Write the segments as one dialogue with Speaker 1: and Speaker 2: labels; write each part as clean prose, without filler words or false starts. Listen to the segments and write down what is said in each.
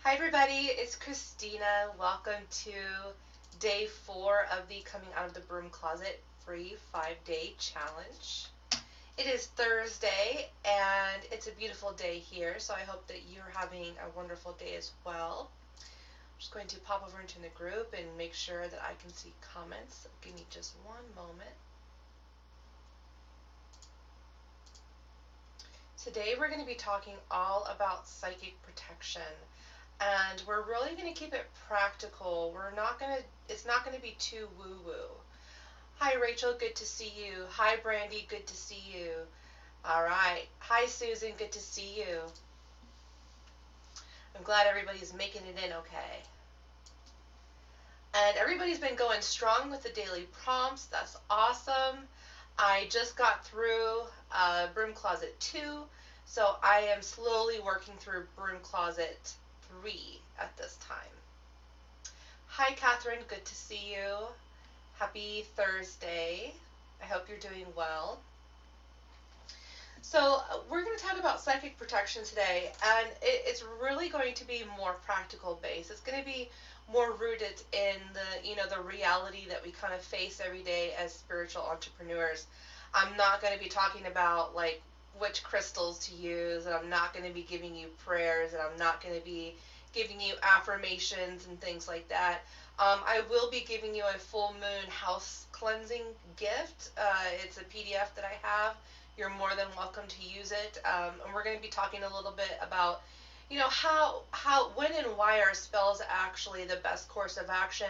Speaker 1: Hi everybody, it's Christina. Welcome to day 4 of the Coming Out of the Broom Closet free 5-day challenge. It is Thursday and it's a beautiful day here, so I hope that you're having a wonderful day as well. I'm just going to pop over into the group and make sure that I can see comments. Give me just one moment. Today we're going to be talking all about psychic protection. And we're really going to keep it practical. It's not going to be too woo-woo. Hi Rachel, good to see you. Hi Brandy, good to see you. All right. Hi Susan, good to see you. I'm glad everybody's making it in okay. And everybody's been going strong with the daily prompts. That's awesome. I just got through Broom Closet 2, so I am slowly working through Broom Closet 3 at this time. Hi Catherine, good to see you. Happy Thursday. I hope you're doing well. So we're going to talk about psychic protection today, and it's really going to be more practical based. It's going to be more rooted in the reality that we kind of face every day as spiritual entrepreneurs. I'm not going to be talking about like which crystals to use, and I'm not going to be giving you prayers, and I'm not going to be giving you affirmations and things like that. I will be giving you a full moon house cleansing gift. It's a PDF that I have. You're more than welcome to use it. And we're going to be talking a little bit about, when and why are spells actually the best course of action,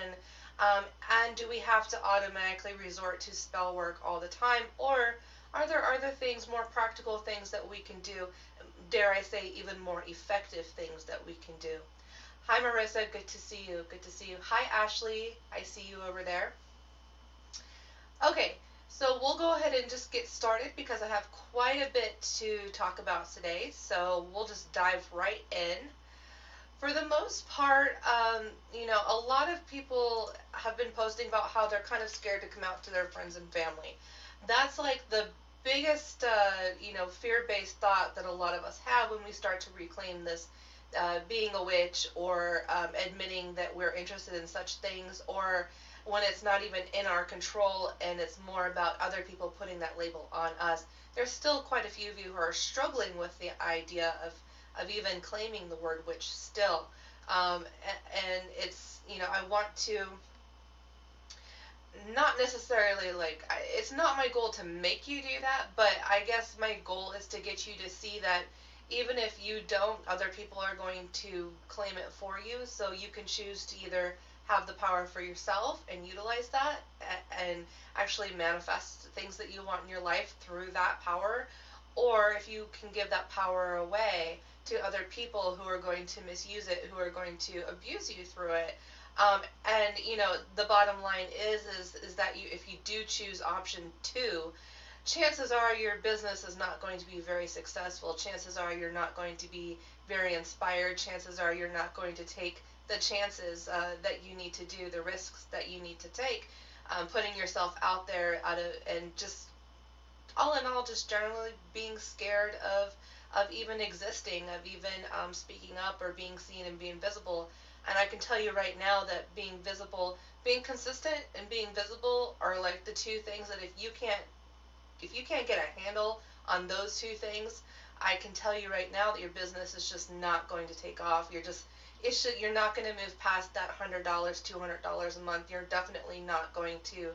Speaker 1: and do we have to automatically resort to spell work all the time, or are there other things, more practical things that we can do, dare I say even more effective things that we can do. Hi Marissa, good to see you, good to see you. Hi Ashley, I see you over there. Okay, so we'll go ahead and just get started because I have quite a bit to talk about today, so we'll just dive right in. For the most part, a lot of people have been posting about how they're kind of scared to come out to their friends and family. That's like the biggest, fear-based thought that a lot of us have when we start to reclaim this being a witch, or admitting that we're interested in such things, or when it's not even in our control and it's more about other people putting that label on us. There's still quite a few of you who are struggling with the idea of even claiming the word witch still. And it's, I want to not necessarily it's not my goal to make you do that, but I guess my goal is to get you to see that even if you don't, other people are going to claim it for you, so you can choose to either have the power for yourself and utilize that and actually manifest things that you want in your life through that power, or if you can give that power away to other people who are going to misuse it, who are going to abuse you through it. And the bottom line is that if you do choose option 2, chances are your business is not going to be very successful. Chances are you're not going to be very inspired. Chances are you're not going to take the chances that you need to do, the risks that you need to take, putting yourself out there and just all in all, just generally being scared of even existing, of even speaking up or being seen and being visible. And I can tell you right now that being visible, being consistent and being visible are like the two things that if you can't get a handle on those two things, I can tell you right now that your business is just not going to take off. You're not going to move past that $100, $200 a month. You're definitely not going to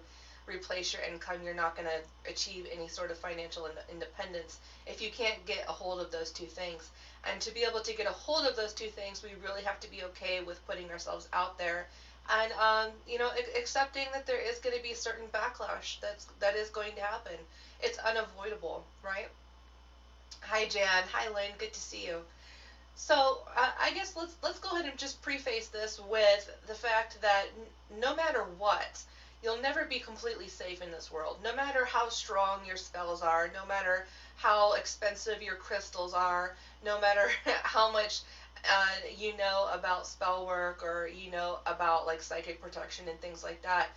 Speaker 1: replace your income. You're not going to achieve any sort of financial independence if you can't get a hold of those two things. And to be able to get a hold of those two things, we really have to be okay with putting ourselves out there and accepting that there is going to be certain backlash that is going to happen. It's unavoidable, right? Hi Jan, hi Lynn, good to see you. So I guess let's go ahead and just preface this with the fact that no matter what, you'll never be completely safe in this world. No matter how strong your spells are, no matter how expensive your crystals are, no matter how much you know about spell work, or about like psychic protection and things like that,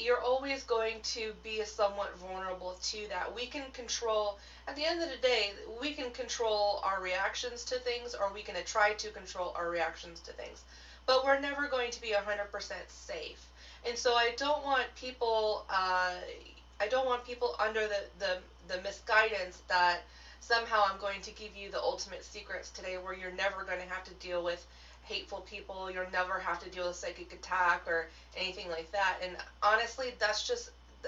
Speaker 1: you're always going to be somewhat vulnerable to that. We can control, at the end of the day, we can control our reactions to things, or we can try to control our reactions to things. But we're never going to be 100% safe. And so I don't want people under the misguidance that somehow I'm going to give you the ultimate secrets today where you're never going to have to deal with hateful people, you'll never have to deal with psychic attack or anything like that. And honestly,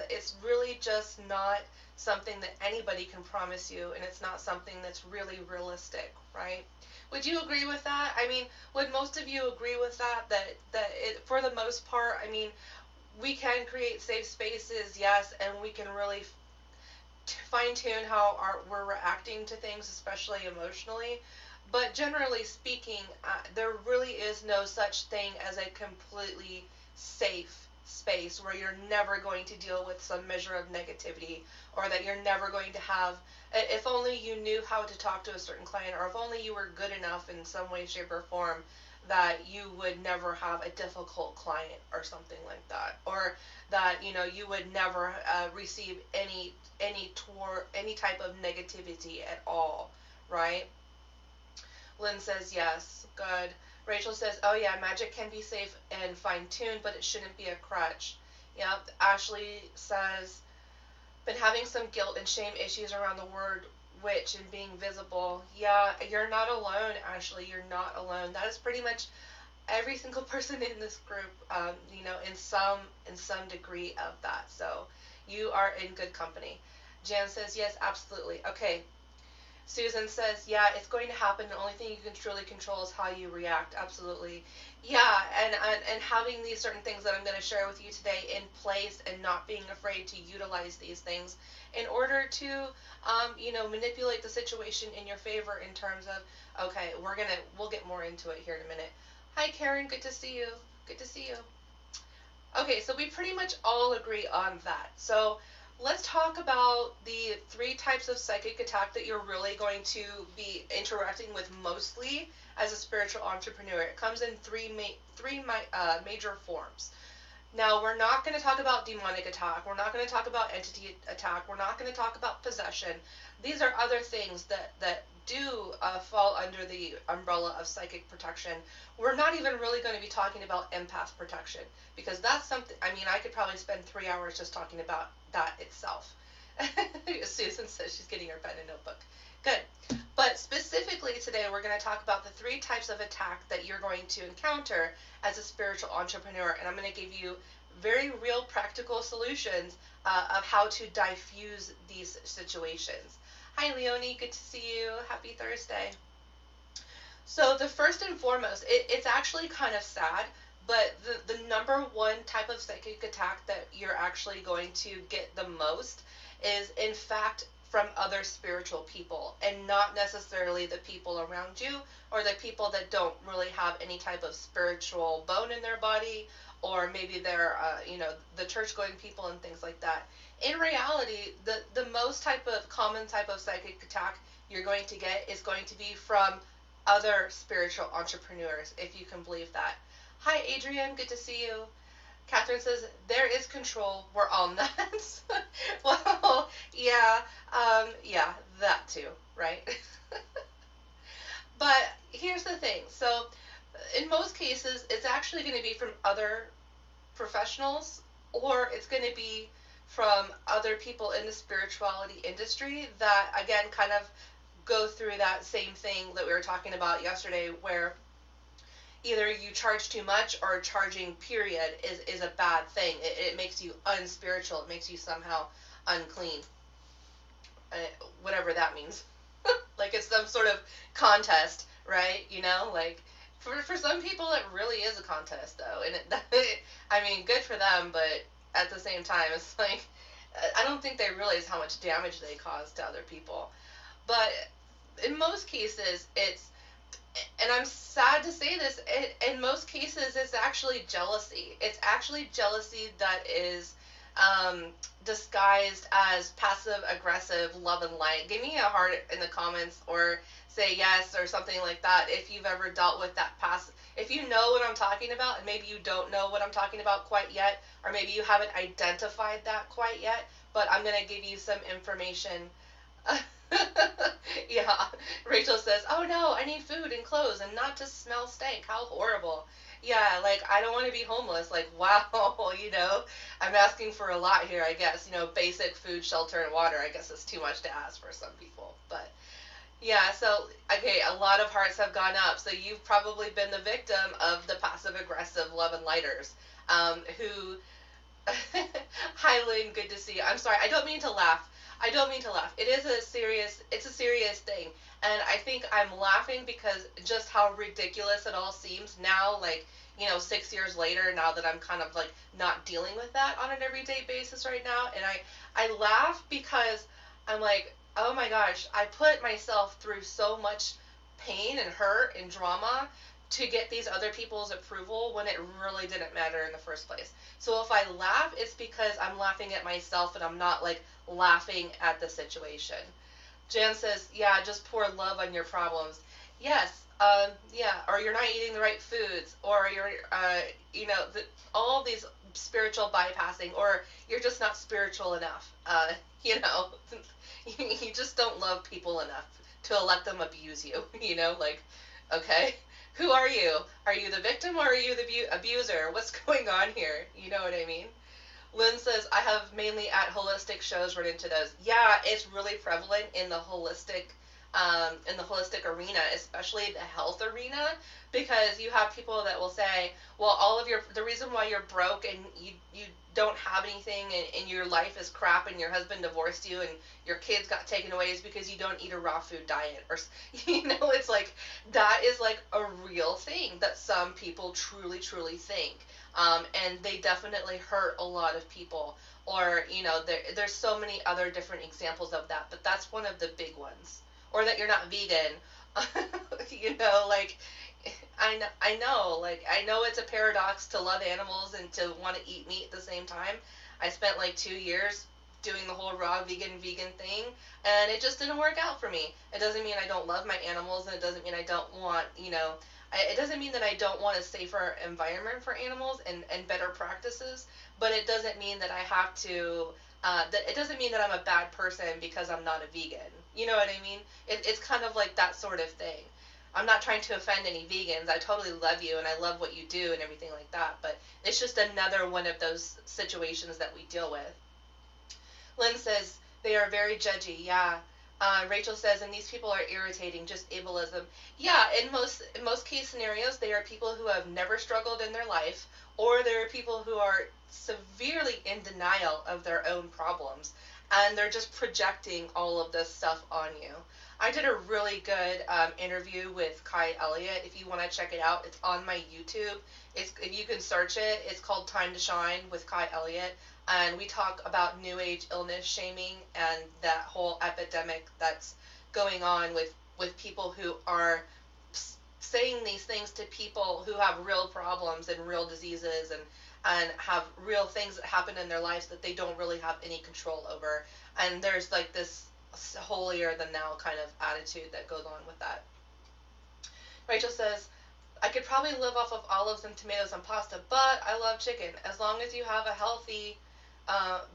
Speaker 1: it's really just not something that anybody can promise you, and it's not something that's really realistic, right? Would you agree with that? I mean, would most of you agree with that? That it, for the most part, I mean, we can create safe spaces, yes, and we can really fine tune how we're reacting to things, especially emotionally. But generally speaking, there really is no such thing as a completely safe space where you're never going to deal with some measure of negativity, or that you're never going to have, if only you knew how to talk to a certain client, or if only you were good enough in some way, shape, or form, that you would never have a difficult client or something like that, or that you would never receive any type of negativity at all, right? Lynn says yes. Good. Rachel says, oh yeah, magic can be safe and fine-tuned, but it shouldn't be a crutch. Yep. Ashley says, been having some guilt and shame issues around the word witch and being visible. Yeah, you're not alone, Ashley. You're not alone. That is pretty much every single person in this group, in some degree of that. So you are in good company. Jan says, yes, absolutely. Okay. Susan says, yeah, it's going to happen. The only thing you can truly control is how you react. Absolutely. Yeah, and having these certain things that I'm going to share with you today in place, and not being afraid to utilize these things in order to, manipulate the situation in your favor in terms of, okay, we'll get more into it here in a minute. Hi, Karen. Good to see you. Good to see you. Okay, so we pretty much all agree on that. So let's talk about the 3 types of psychic attack that you're really going to be interacting with mostly as a spiritual entrepreneur. It comes in three major forms. Now, we're not going to talk about demonic attack. We're not going to talk about entity attack. We're not going to talk about possession. These are other things that do fall under the umbrella of psychic protection. We're not even really going to be talking about empath protection, because that's something, I mean, I could probably spend 3 hours just talking about that itself. Susan says she's getting her pen and notebook. Good. But specifically today, we're going to talk about the 3 types of attack that you're going to encounter as a spiritual entrepreneur. And I'm going to give you very real practical solutions of how to diffuse these situations. Hi, Leonie. Good to see you. Happy Thursday. So the first and foremost, it's actually kind of sad, but the number 1 type of psychic attack that you're actually going to get the most is, in fact, from other spiritual people, and not necessarily the people around you, or the people that don't really have any type of spiritual bone in their body, or maybe they're, the church-going people and things like that. In reality, the most common type of psychic attack you're going to get is going to be from other spiritual entrepreneurs, if you can believe that. Hi, Adrian. Good to see you. Catherine says, there is control. We're all nuts. Well, yeah, that too, right? But here's the thing. So in most cases, it's actually going to be from other professionals, or it's going to be from other people in the spirituality industry that, again, kind of go through that same thing that we were talking about yesterday, where either you charge too much, or charging period is a bad thing. It makes you unspiritual. It makes you somehow unclean. Whatever that means. Like it's some sort of contest, right? Like for some people it really is a contest though. And I mean, good for them, but at the same time it's like, I don't think they realize how much damage they cause to other people. But in most cases, and I'm sad to say this, in most cases, it's actually jealousy. It's actually jealousy that is disguised as passive-aggressive love and light. Give me a heart in the comments, or say yes or something like that if you've ever dealt with that past. If you know what I'm talking about, and maybe you don't know what I'm talking about quite yet, or maybe you haven't identified that quite yet, but I'm going to give you some information. Yeah, Rachel says, "Oh no, I need food and clothes and not to smell stank. How horrible." Yeah, like I don't want to be homeless. Like, wow, I'm asking for a lot here, I guess. Basic food, shelter, and water. I guess it's too much to ask for some people. But yeah, so okay, a lot of hearts have gone up. So you've probably been the victim of the passive aggressive love and lighters, who Hi, Lynn. Good to see you. I'm sorry. I don't mean to laugh. I don't mean to laugh. It's a serious thing. And I think I'm laughing because just how ridiculous it all seems now, like, 6 years later, now that I'm kind of like not dealing with that on an everyday basis right now. And I laugh because I'm like, oh my gosh, I put myself through so much pain and hurt and drama to get these other people's approval when it really didn't matter in the first place. So if I laugh, it's because I'm laughing at myself and I'm not like laughing at the situation. Jan says, yeah, just pour love on your problems. Yes, yeah, or you're not eating the right foods, or you're, all these spiritual bypassing, or you're just not spiritual enough. You just don't love people enough to let them abuse you, like, okay. Who are you? Are you the victim or are you the abuser? What's going on here? You know what I mean? Lynn says, I have mainly at holistic shows run into those. Yeah, it's really prevalent in the holistic arena, especially the health arena, because you have people that will say, well, the reason why you're broke and you don't have anything and your life is crap and your husband divorced you and your kids got taken away is because you don't eat a raw food diet. Or, it's like, that is like a real thing that some people truly, truly think. And they definitely hurt a lot of people. Or, there's so many other different examples of that, but that's one of the big ones. Or that you're not vegan. Like, I know it's a paradox to love animals and to want to eat meat at the same time. I spent like 2 years doing the whole raw vegan thing, and it just didn't work out for me. It doesn't mean I don't love my animals, and it doesn't mean I don't want, it doesn't mean that I don't want a safer environment for animals and better practices, but it doesn't mean that I have to, it doesn't mean that I'm a bad person because I'm not a vegan. You know what I mean? It's kind of like that sort of thing. I'm not trying to offend any vegans. I totally love you and I love what you do and everything like that, but it's just another one of those situations that we deal with. Lynn says, they are very judgy. Yeah. Rachel says, and these people are irritating, just ableism. Yeah, in most case scenarios, they are people who have never struggled in their life, or there are people who are severely in denial of their own problems, and they're just projecting all of this stuff on you. I did a really good interview with Kai Elliott. If you want to check it out, it's on my YouTube. If you can search it, it's called Time to Shine with Kai Elliott. And we talk about New Age illness shaming and that whole epidemic that's going on with people who are saying these things to people who have real problems and real diseases and have real things that happen in their lives that they don't really have any control over. And there's like this holier than thou kind of attitude that goes on with that. Rachel says, I could probably live off of olives and tomatoes and pasta, but I love chicken, as long as you have a healthy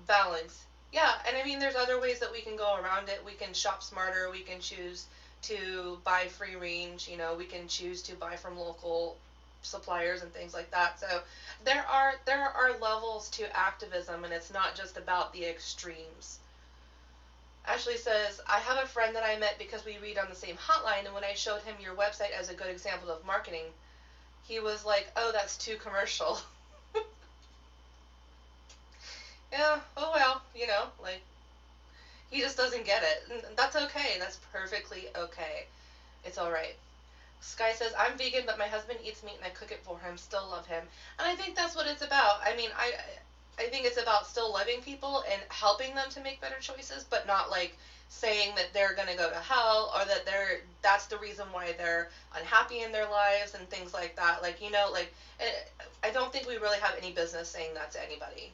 Speaker 1: balance. Yeah, and I mean, there's other ways that we can go around it. We can shop smarter. We can choose to buy free range. We can choose to buy from local suppliers and things like that. So there are levels to activism, and it's not just about the extremes. Ashley says, I have a friend that I met because we read on the same hotline, and when I showed him your website as a good example of marketing, he was like, oh, that's too commercial. Yeah, oh well, like, he just doesn't get it. And that's okay. That's perfectly okay. It's alright. Sky says, I'm vegan, but my husband eats meat and I cook it for him. Still love him. And I think that's what it's about. I mean, I think it's about still loving people and helping them to make better choices, but not like saying that they're going to go to hell or that that's the reason why they're unhappy in their lives and things like that. Like, I don't think we really have any business saying that to anybody.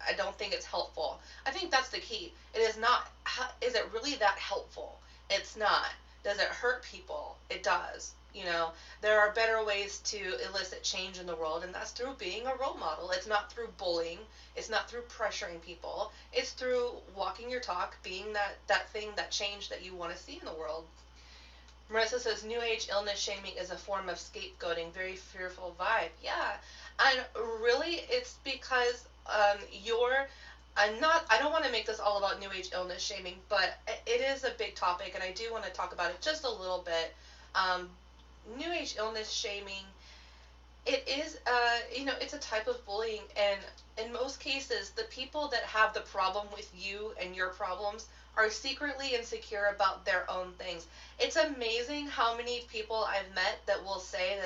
Speaker 1: I don't think it's helpful. I think that's the key. It is not, is it really that helpful? It's not. Does it hurt people? It does. There are better ways to elicit change in the world, and that's through being a role model. It's not through bullying. It's not through pressuring people. It's through walking your talk, being that thing, that change that you want to see in the world. Marissa says, New Age illness shaming is a form of scapegoating. Very fearful vibe. Yeah. And really, it's because I don't want to make this all about New Age illness shaming, but it is a big topic, and I do want to talk about it just a little bit. New Age illness shaming, it is, it's a type of bullying, and in most cases, the people that have the problem with you and your problems are secretly insecure about their own things. It's amazing how many people I've met that will say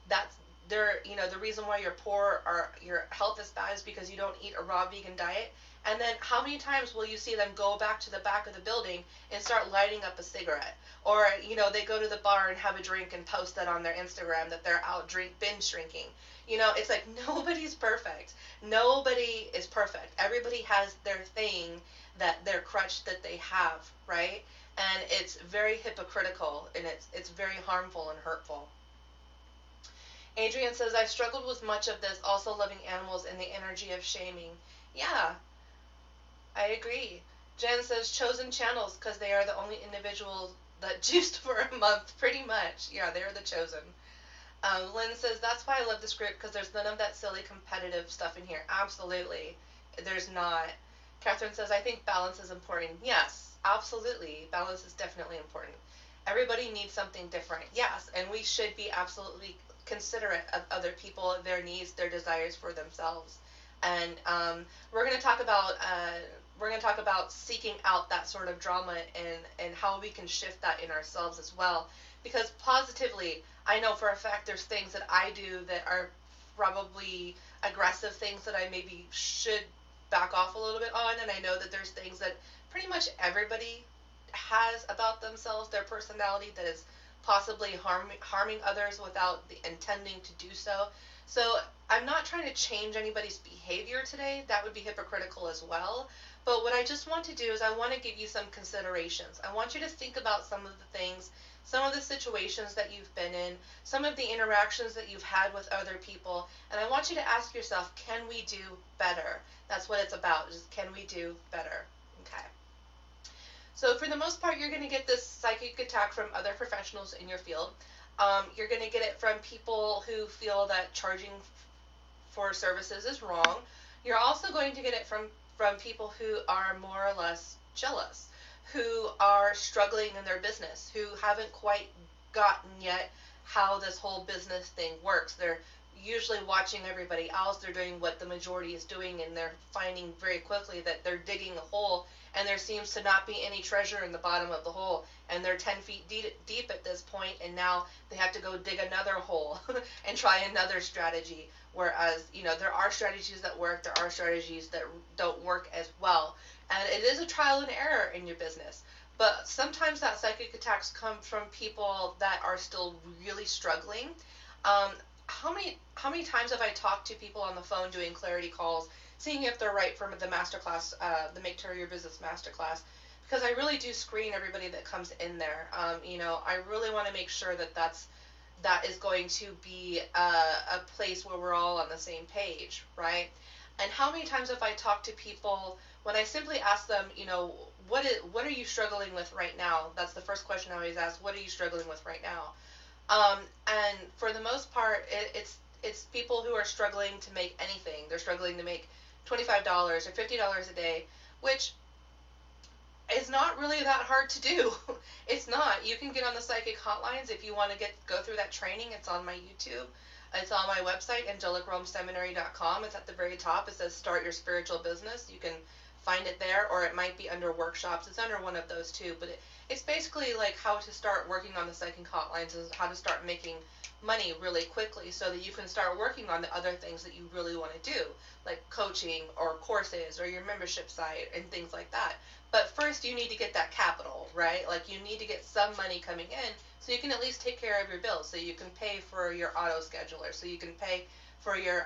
Speaker 1: that's the reason why you're poor or your health is bad is because you don't eat a raw vegan diet. And then how many times will you see them go back to the back of the building and start lighting up a cigarette? Or, they go to the bar and have a drink and post that on their Instagram that they're out binge drinking. It's like nobody's perfect. Nobody is perfect. Everybody has their thing, their crutch that they have, right? And it's very hypocritical, and it's very harmful and hurtful. Adrian says, I've struggled with much of this, also loving animals and the energy of shaming. Yeah, I agree. Jen says, chosen channels, because they are the only individuals that juiced for a month, pretty much. Yeah, they're the chosen. Lynn says, that's why I love this group, because there's none of that silly competitive stuff in here. Absolutely. There's not. Catherine says, I think balance is important. Yes, absolutely. Balance is definitely important. Everybody needs something different. Yes, and we should be absolutely considerate of other people, their needs, their desires for themselves. And we're going to talk about seeking out that sort of drama and how we can shift that in ourselves as well. Because positively, I know for a fact there's things that I do that are probably aggressive things that I maybe should back off a little bit on, and I know that there's things that pretty much everybody has about themselves, their personality, that is possibly harming others without the intending to do so. So I'm not trying to change anybody's behavior today. That would be hypocritical as well. But what I just want to do is I want to give you some considerations. I want you to think about some of the things, some of the situations that you've been in, some of the interactions that you've had with other people, and I want you to ask yourself, can we do better? That's what it's about, is can we do better? Okay. So for the most part, you're going to get this psychic attack from other professionals in your field. You're going to get it from people who feel that charging for services is wrong. You're also going to get it from people who are more or less jealous, who are struggling in their business, who haven't quite gotten yet how this whole business thing works. They're usually watching everybody else. They're doing what the majority is doing, and they're finding very quickly that they're digging a hole, and there seems to not be any treasure in the bottom of the hole, and they're 10 feet deep at this point, and now they have to go dig another hole and try another strategy. Whereas, there are strategies that work, there are strategies that don't work as well, and it is a trial and error in your business. But sometimes that psychic attacks come from people that are still really struggling. How many times have I talked to people on the phone doing clarity calls, seeing if they're right for the masterclass, the Make Tour Your Business masterclass? Because I really do screen everybody that comes in there. I really want to make sure that is going to be a place where we're all on the same page, right? And how many times have I talked to people when I simply ask them, what are you struggling with right now? That's the first question I always ask. What are you struggling with right now? And for the most part, it's people who are struggling to make anything. They're struggling to make $25 or $50 a day, which is not really that hard to do. It's not. You can get on the psychic hotlines if you want to go through that training. It's on my YouTube. It's on my website, angelicrealmseminary.com. It's at the very top. It says Start Your Spiritual Business. You can find it there, or it might be under workshops. It's under one of those two, but it's basically like how to start working on the psychic hotlines, is how to start making money really quickly so that you can start working on the other things that you really want to do, like coaching or courses or your membership site and things like that. But first you need to get that capital, right? Like you need to get some money coming in so you can at least take care of your bills, so you can pay for your auto scheduler, so you can pay for your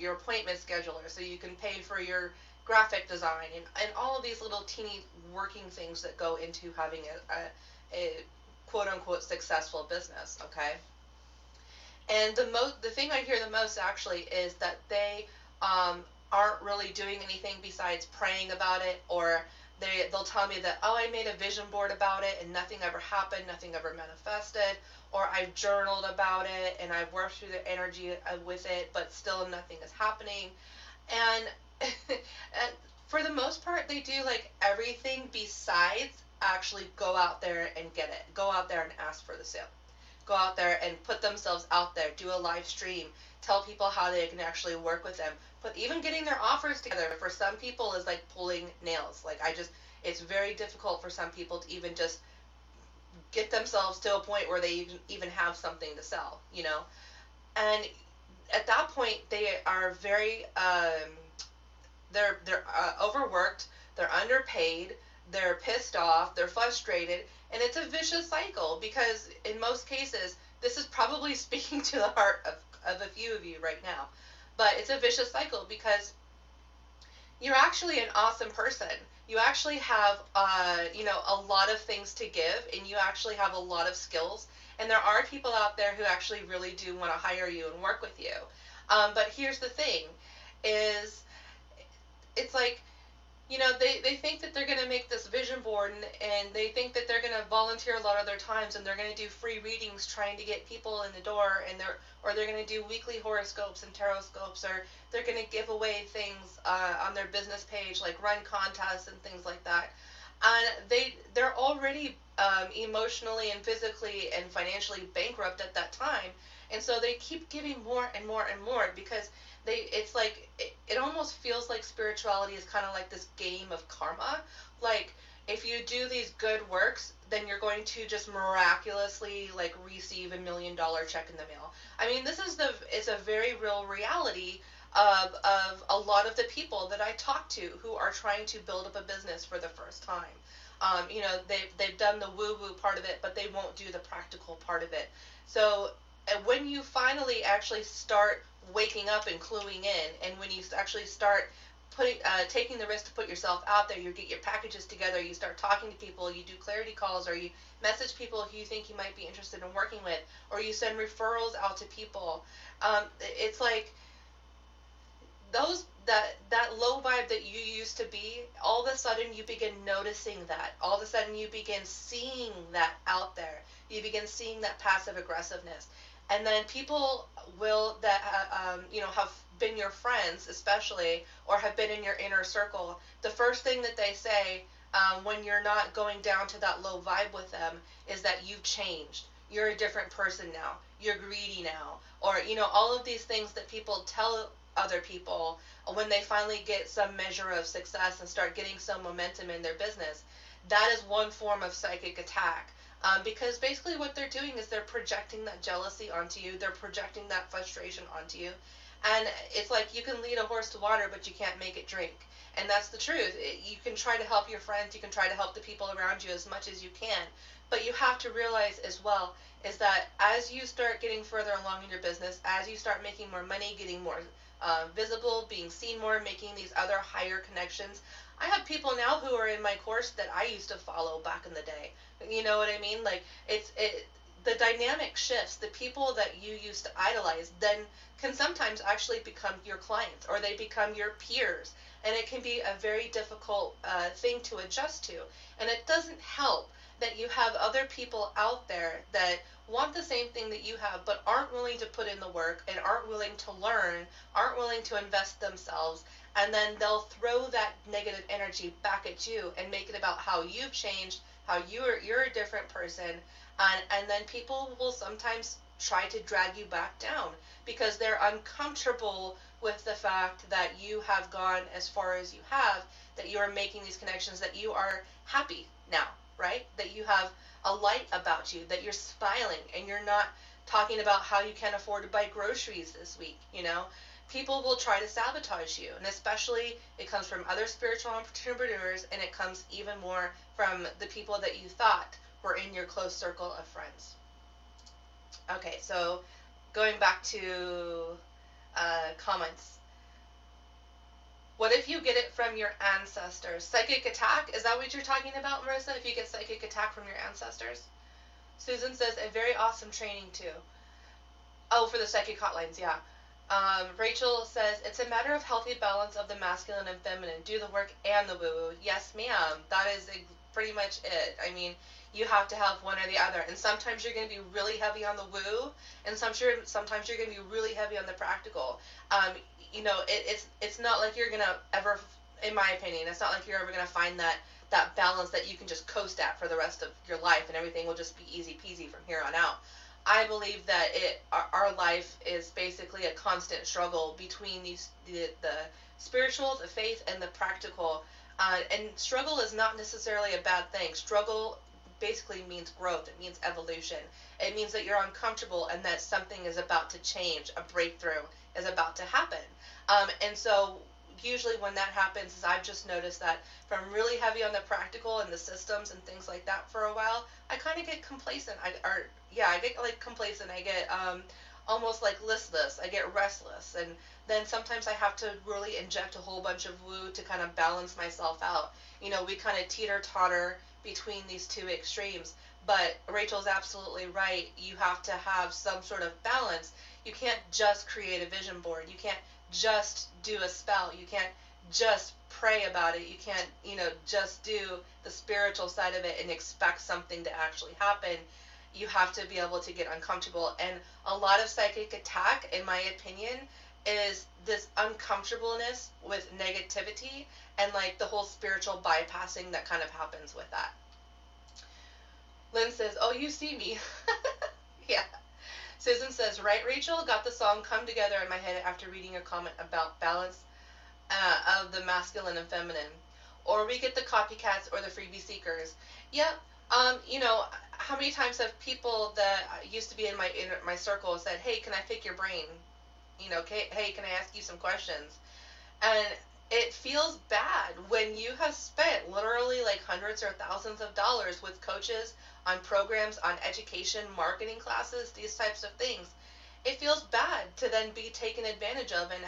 Speaker 1: appointment scheduler, so you can pay for your graphic design and all of these little teeny working things that go into having a quote-unquote successful business, okay? And the thing I hear the most actually is that they aren't really doing anything besides praying about it, or they'll tell me that, oh, I made a vision board about it and nothing ever happened, nothing ever manifested, or I've journaled about it and I've worked through the energy with it, but still nothing is happening. And, and for the most part, they do like everything besides actually go out there and get it. Go out there and ask for the sale. Go out there and put themselves out there. Do a live stream. Tell people how they can actually work with them. But even getting their offers together for some people is like pulling nails. Like it's very difficult for some people to even just get themselves to a point where they even have something to sell, you know? And at that point, they are very, they're overworked, they're underpaid, they're pissed off, they're frustrated, and it's a vicious cycle because in most cases, this is probably speaking to the heart of a few of you right now, but it's a vicious cycle because you're actually an awesome person. You actually have, a lot of things to give, and you actually have a lot of skills, and there are people out there who actually really do want to hire you and work with you. But here's the thing, is it's like, they think that they're going to make this vision board, and they think that they're going to volunteer a lot of their times, and they're going to do free readings trying to get people in the door, or they're going to do weekly horoscopes and tarot scopes, or they're going to give away things on their business page, like run contests and things like that. And they're already emotionally and physically and financially bankrupt at that time, and so they keep giving more and more and more because it's like it almost feels like spirituality is kind of like this game of karma. Like if you do these good works, then you're going to just miraculously like receive $1 million check in the mail. I mean, it's a very real reality of a lot of the people that I talk to who are trying to build up a business for the first time. They've done the woo-woo part of it, but they won't do the practical part of it. So when you finally actually start waking up and cluing in, and when you actually start taking the risk to put yourself out there, you get your packages together, you start talking to people, you do clarity calls, or you message people who you think you might be interested in working with, or you send referrals out to people. It's like that low vibe that you used to be, all of a sudden you begin noticing that. All of a sudden you begin seeing that out there. You begin seeing that passive aggressiveness. And then people that have been your friends, especially, or have been in your inner circle, the first thing that they say when you're not going down to that low vibe with them is that you've changed. You're a different person now. You're greedy now. Or, all of these things that people tell other people when they finally get some measure of success and start getting some momentum in their business. That is one form of psychic attack. Because basically what they're doing is they're projecting that jealousy onto you. They're projecting that frustration onto you. And it's like you can lead a horse to water, but you can't make it drink. And that's the truth. You can try to help your friends. You can try to help the people around you as much as you can. But you have to realize as well is that as you start getting further along in your business, as you start making more money, getting more visible, being seen more, making these other higher connections. I have people now who are in my course that I used to follow back in the day. You know what I mean? Like the dynamic shifts. The people that you used to idolize then can sometimes actually become your clients, or they become your peers, and it can be a very difficult thing to adjust to. And it doesn't help that you have other people out there that want the same thing that you have, but aren't willing to put in the work and aren't willing to learn, aren't willing to invest themselves, and then they'll throw that negative energy back at you and make it about how you've changed, how you're a different person, and then people will sometimes try to drag you back down because they're uncomfortable with the fact that you have gone as far as you have, that you are making these connections, that you are happy now, right? That you have a light about you, that you're smiling, and you're not talking about how you can't afford to buy groceries this week, People will try to sabotage you, and especially it comes from other spiritual entrepreneurs, and it comes even more from the people that you thought were in your close circle of friends. Okay, so going back to comments. What if you get it from your ancestors? Psychic attack? Is that what you're talking about, Marissa? If you get psychic attack from your ancestors? Susan says, a very awesome training too. Oh, for the psychic hotlines, yeah. Rachel says, it's a matter of healthy balance of the masculine and feminine. Do the work and the woo-woo. Yes, ma'am. That is pretty much it. I mean, you have to have one or the other. And sometimes you're going to be really heavy on the woo, and sometimes you're going to be really heavy on the practical. It's not like you're going to ever, in my opinion, it's not like you're ever going to find that balance that you can just coast at for the rest of your life and everything will just be easy peasy from here on out. I believe that our life is basically a constant struggle between the spiritual, the faith, and the practical. And struggle is not necessarily a bad thing. Struggle basically means growth. It means evolution. It means that you're uncomfortable and that something is about to change. A breakthrough is about to happen. And so usually when that happens is I've just noticed that from really heavy on the practical and the systems and things like that for a while, I kind of get complacent. I get like complacent. I get almost like listless. I get restless. And then sometimes I have to really inject a whole bunch of woo to kind of balance myself out. We kind of teeter-totter between these two extremes. But Rachel's absolutely right. You have to have some sort of balance. You can't just create a vision board. You can't just do a spell. You can't just pray about it. You can't, just do the spiritual side of it and expect something to actually happen. You have to be able to get uncomfortable. And a lot of psychic attack, in my opinion, is this uncomfortableness with negativity and like the whole spiritual bypassing that kind of happens with that. Lynn says, oh, you see me. Yeah. Susan says, right, Rachel? Got the song Come Together in my head after reading your comment about balance of the masculine and feminine. Or we get the copycats or the freebie seekers. Yep. How many times have people that used to be in my circle said, hey, can I pick your brain? Hey, can I ask you some questions? And it feels bad when you have spent literally like hundreds or thousands of dollars with coaches on programs, on education, marketing classes, these types of things. It feels bad to then be taken advantage of and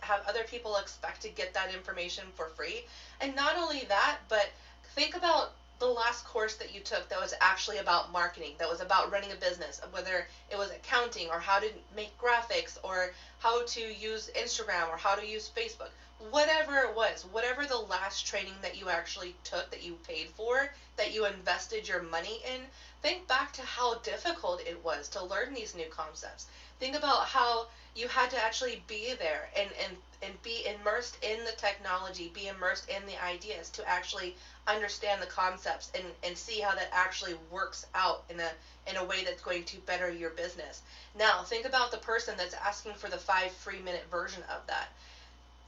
Speaker 1: have other people expect to get that information for free. And not only that, but think about the last course that you took that was actually about marketing, that was about running a business, whether it was accounting or how to make graphics or how to use Instagram or how to use Facebook. Whatever it was, whatever the last training that you actually took, that you paid for, that you invested your money in, think back to how difficult it was to learn these new concepts. Think about how you had to actually be there and be immersed in the technology, be immersed in the ideas to actually understand the concepts and see how that actually works out in a way that's going to better your business. Now, think about the person that's asking for the 5 free-minute version of that.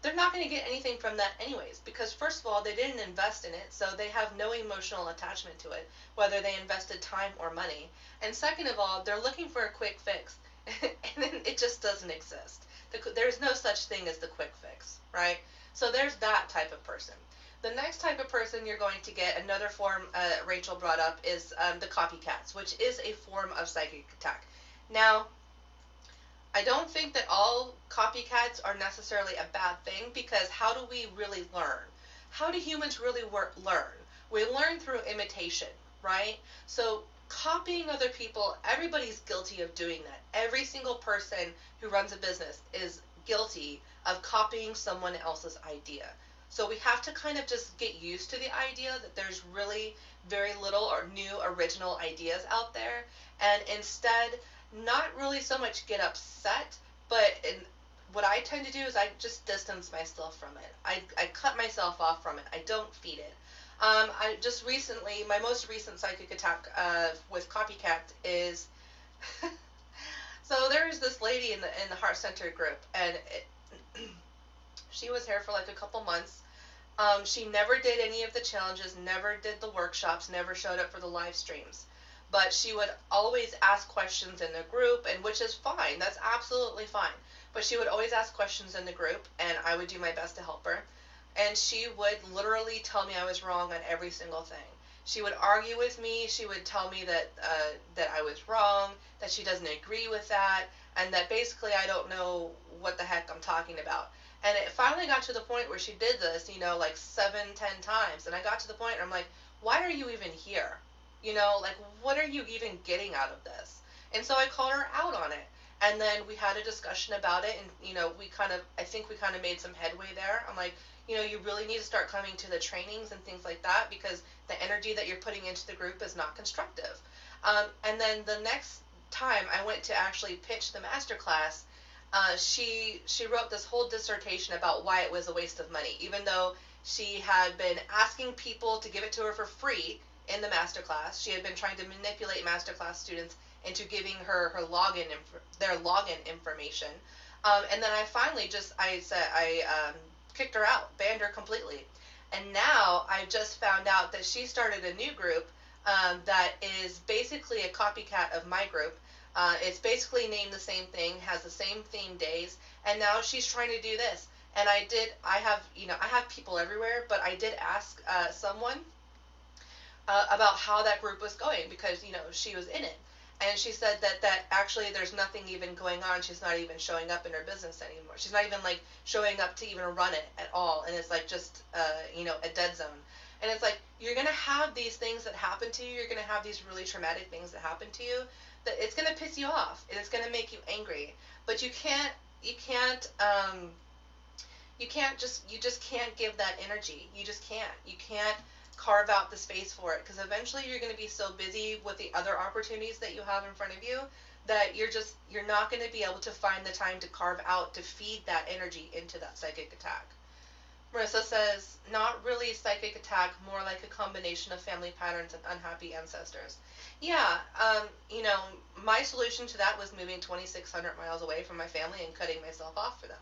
Speaker 1: They're not going to get anything from that anyways, because first of all, they didn't invest in it, so they have no emotional attachment to it, whether they invested time or money. And second of all, they're looking for a quick fix, and then it just doesn't exist. There's no such thing as the quick fix, right? So there's that type of person. The next type of person you're going to get, another form Rachel brought up, is the copycats, which is a form of psychic attack. Now, I don't think that all copycats are necessarily a bad thing, because how do we really learn? How do humans really learn? We learn through imitation, right? So copying other people, everybody's guilty of doing that. Every single person who runs a business is guilty of copying someone else's idea. So we have to kind of just get used to the idea that there's really very little or new original ideas out there, and instead not really so much get upset, but what I tend to do is I just distance myself from it. I cut myself off from it. I don't feed it. I just recently, my most recent psychic attack with copycat is, so there was this lady in the Heart Center group, and she was here for like a couple months. She never did any of the challenges, never did the workshops, never showed up for the live streams. But she would always ask questions in the group, and which is fine. That's absolutely fine. But she would always ask questions in the group, and I would do my best to help her. And she would literally tell me I was wrong on every single thing. She would argue with me. She would tell me that I was wrong, that she doesn't agree with that, and that basically I don't know what the heck I'm talking about. And it finally got to the point where she did this, like 7-10 times. And I got to the point where I'm like, why are you even here? You know, like, what are you even getting out of this? And so I called her out on it. And then we had a discussion about it, and, I think we kind of made some headway there. I'm like, you really need to start coming to the trainings and things like that, because the energy that you're putting into the group is not constructive. And then the next time I went to actually pitch the master class, she wrote this whole dissertation about why it was a waste of money, even though she had been asking people to give it to her for free in the masterclass. She had been trying to manipulate masterclass students into giving her their login information. And then I finally kicked her out, banned her completely. And now I just found out that she started a new group that is basically a copycat of my group. It's basically named the same thing, has the same theme days, and now she's trying to do this. And I have people everywhere, but I did ask someone about how that group was going, because, she was in it. And she said that actually there's nothing even going on. She's not even showing up in her business anymore. She's not even, like, showing up to even run it at all. And it's, like, just, a dead zone. And it's like, you're going to have these things that happen to you. You're going to have these really traumatic things that happen to you, that it's going to piss you off. And it's going to make you angry. But you just can't give that energy. You just can't. You can't carve out the space for it, because eventually you're going to be so busy with the other opportunities that you have in front of you that you're not going to be able to find the time to carve out to feed that energy into that psychic attack. Marissa says, not really psychic attack, more like a combination of family patterns and unhappy ancestors. Yeah, my solution to that was moving 2,600 miles away from my family and cutting myself off for them.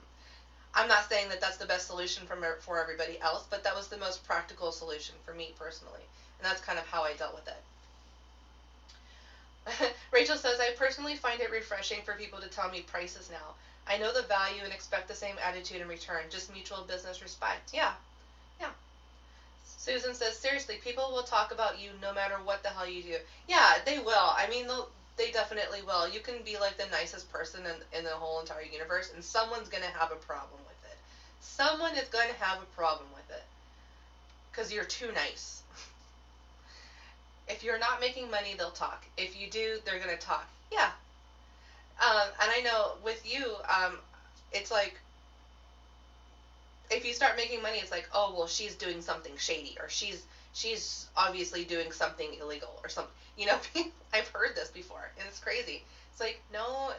Speaker 1: I'm not saying that that's the best solution for everybody else, but that was the most practical solution for me personally. And that's kind of how I dealt with it. Rachel says, I personally find it refreshing for people to tell me prices now. I know the value and expect the same attitude in return, just mutual business respect. Yeah. Susan says, seriously, people will talk about you no matter what the hell you do. Yeah, they will. I mean, they definitely will. You can be like the nicest person in the whole entire universe, and someone's going to have a problem with it. Someone is going to have a problem with it, because you're too nice. If you're not making money, they'll talk. If you do, they're going to talk. Yeah. And I know with you, it's like, if you start making money, it's like, oh, well, she's doing something shady, or she's obviously doing something illegal or something. I've heard this before, and it's crazy. It's like, no,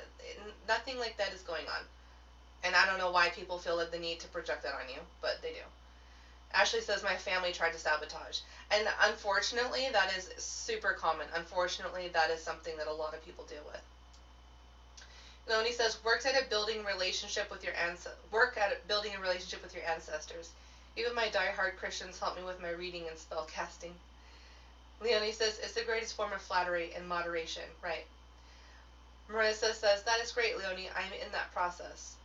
Speaker 1: nothing like that is going on. And I don't know why people feel the need to project that on you, but they do. Ashley says, my family tried to sabotage. And unfortunately, that is super common. Unfortunately, that is something that a lot of people deal with. Leonie says, work at building a relationship with your ancestors. Even my diehard Christians help me with my reading and spell casting. Leonie says, it's the greatest form of flattery and moderation. Right. Marissa says, that is great, Leonie. I'm in that process.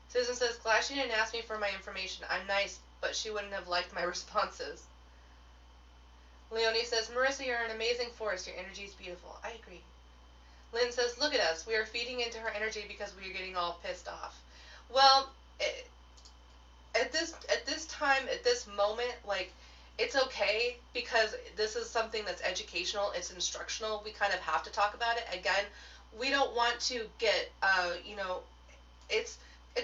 Speaker 1: Susan says, glad she didn't ask me for my information. I'm nice, but she wouldn't have liked my responses. Leonie says, Marissa, you're an amazing force. Your energy is beautiful. I agree. Lynn says, look at us. We are feeding into her energy because we are getting all pissed off. Well, at this time, at this moment, like, it's okay, because this is something that's educational. It's instructional. We kind of have to talk about it. Again, we don't want to get, it's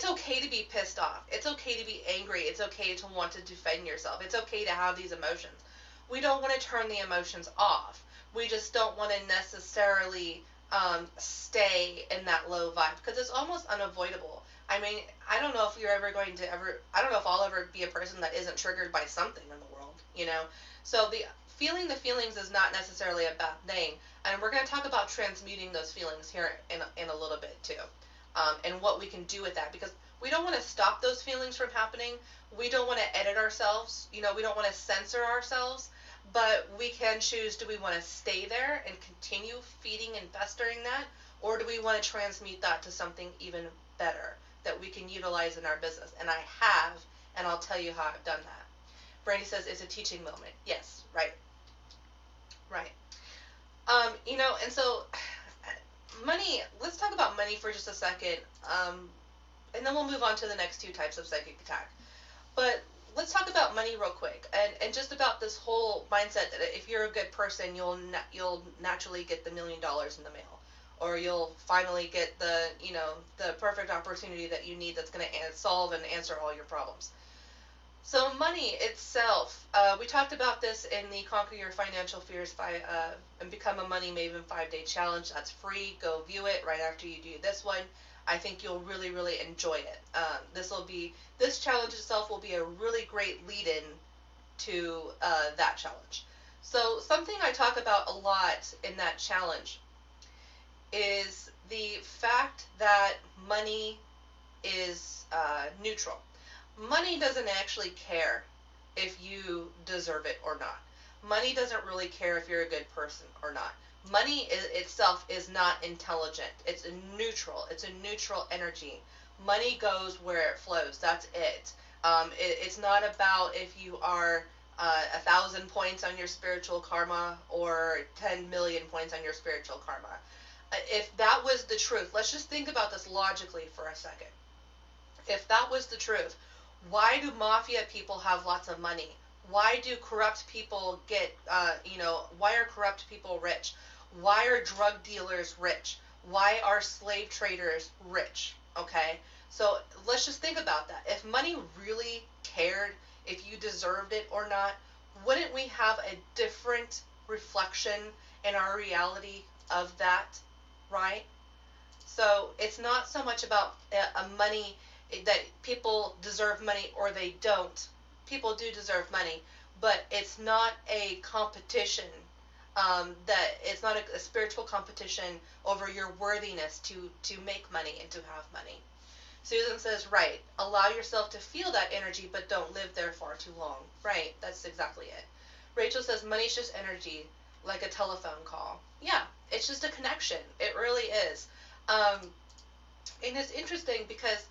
Speaker 1: okay to be pissed off. It's okay to be angry. It's okay to want to defend yourself. It's okay to have these emotions. We don't want to turn the emotions off. We just don't want to necessarily stay in that low vibe, because it's almost unavoidable. I mean, I don't know if I don't know if I'll ever be a person that isn't triggered by something in the world, So feeling the feelings is not necessarily a bad thing, and we're going to talk about transmuting those feelings here in a little bit too, and what we can do with that, because we don't want to stop those feelings from happening. We don't want to edit ourselves, we don't want to censor ourselves, but we can choose, do we want to stay there and continue feeding and festering that, or do we want to transmute that to something even better that we can utilize in our business? And I have, and I'll tell you how I've done that. Brandy says, it's a teaching moment. Yes, right. And so money, let's talk about money for just a second, and then we'll move on to the next two types of psychic attack. But let's talk about money real quick, and just about this whole mindset that if you're a good person, you'll naturally get the $1,000,000 in the mail, or you'll finally get the perfect opportunity that you need that's going to solve and answer all your problems. So money itself, we talked about this in the Conquer Your Financial Fears and Become a Money Maven 5-day challenge. That's free. Go view it right after you do this one. I think you'll really, really enjoy it. This challenge itself will be a really great lead-in to that challenge. So something I talk about a lot in that challenge is the fact that money is neutral. Money doesn't actually care if you deserve it or not. Money doesn't really care if you're a good person or not. Money itself is not intelligent. It's neutral. It's a neutral energy. Money goes where it flows. That's it. It's not about if you are 1,000 points on your spiritual karma or 10 million points on your spiritual karma. If that was the truth, let's just think about this logically for a second. If that was the truth, why do mafia people have lots of money? Why do corrupt people why are corrupt people rich? Why are drug dealers rich? Why are slave traders rich? Okay? So let's just think about that. If money really cared if you deserved it or not, wouldn't we have a different reflection in our reality of that, right? So it's not so much about money, that people deserve money or they don't. People do deserve money, but it's not a competition. That it's not a spiritual competition over your worthiness to make money and to have money. Susan says, right, allow yourself to feel that energy, but don't live there far too long. Right, that's exactly it. Rachel says, money's just energy, like a telephone call. Yeah, it's just a connection. It really is. And it's interesting because,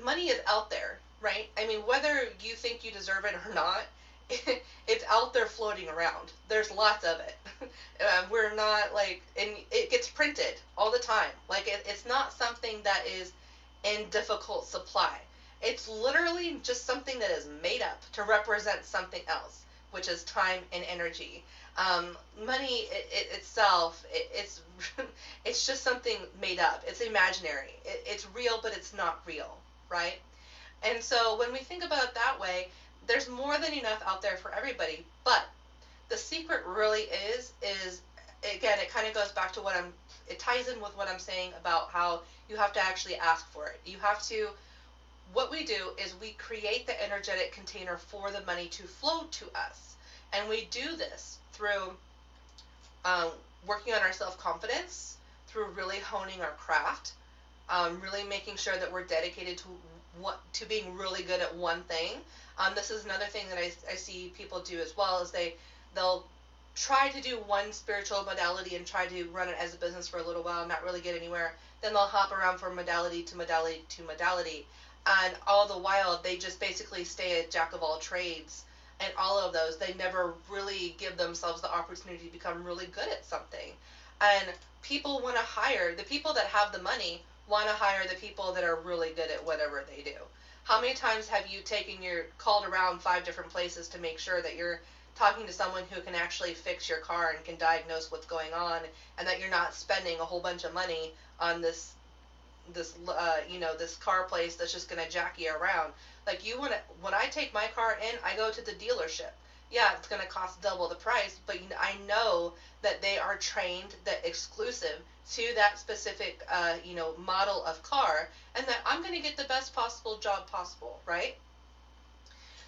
Speaker 1: money is out there, right? I mean, whether you think you deserve it or not, it's out there floating around. There's lots of it. We're not and it gets printed all the time. It's not something that is in difficult supply. It's literally just something that is made up to represent something else, which is time and energy. Money itself, it's just something made up. It's imaginary. It's real, but it's not real, right? And so when we think about it that way, there's more than enough out there for everybody. But the secret really is again, it kind of goes back to it ties in with what I'm saying about how you have to actually ask for it. What we do is we create the energetic container for the money to flow to us. And we do this through working on our self-confidence, through really honing our craft, really making sure that we're dedicated to being really good at one thing. This is another thing that I see people do as well, is they'll try to do one spiritual modality and try to run it as a business for a little while and not really get anywhere. Then they'll hop around from modality to modality to modality. And all the while, they just basically stay a jack of all trades. And all of those, they never really give themselves the opportunity to become really good at something. And people want to hire, the people that have the money want to hire the people that are really good at whatever they do. How many times have you called around 5 different places to make sure that you're talking to someone who can actually fix your car and can diagnose what's going on, and that you're not spending a whole bunch of money on this car place that's just going to jack you around? When I take my car in, I go to the dealership. Yeah, it's going to cost double the price, but I know that they are trained, that exclusive to that specific, model of car, and that I'm going to get the best possible job possible, right?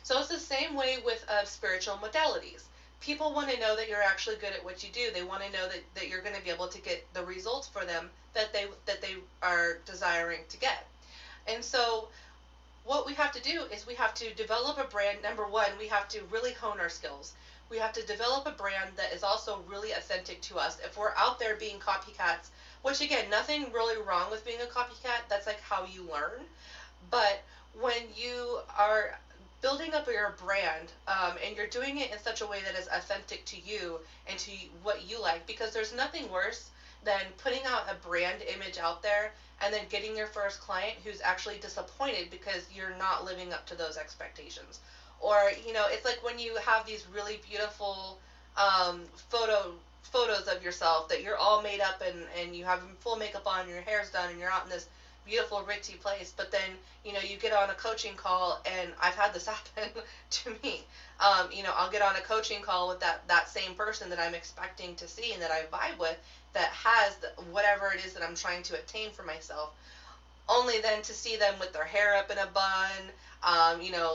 Speaker 1: So it's the same way with spiritual modalities. People want to know that you're actually good at what you do. They want to know that you're going to be able to get the results for them that they are desiring to get. And so what we have to do is we have to develop a brand. Number one, we have to really hone our skills. We have to develop a brand that is also really authentic to us. If we're out there being copycats, which again, nothing really wrong with being a copycat, that's how you learn. But when you are building up your brand, and you're doing it in such a way that is authentic to you and to what you like, because there's nothing worse than putting out a brand image out there and then getting your first client who's actually disappointed because you're not living up to those expectations. Or, it's like when you have these really beautiful photos of yourself that you're all made up, and you have full makeup on, and your hair's done, and you're out in this beautiful ritzy place, but then you get on a coaching call, and I've had this happen to me. I'll get on a coaching call with that same person that I'm expecting to see and that I vibe with, that has whatever it is that I'm trying to attain for myself, only then to see them with their hair up in a bun,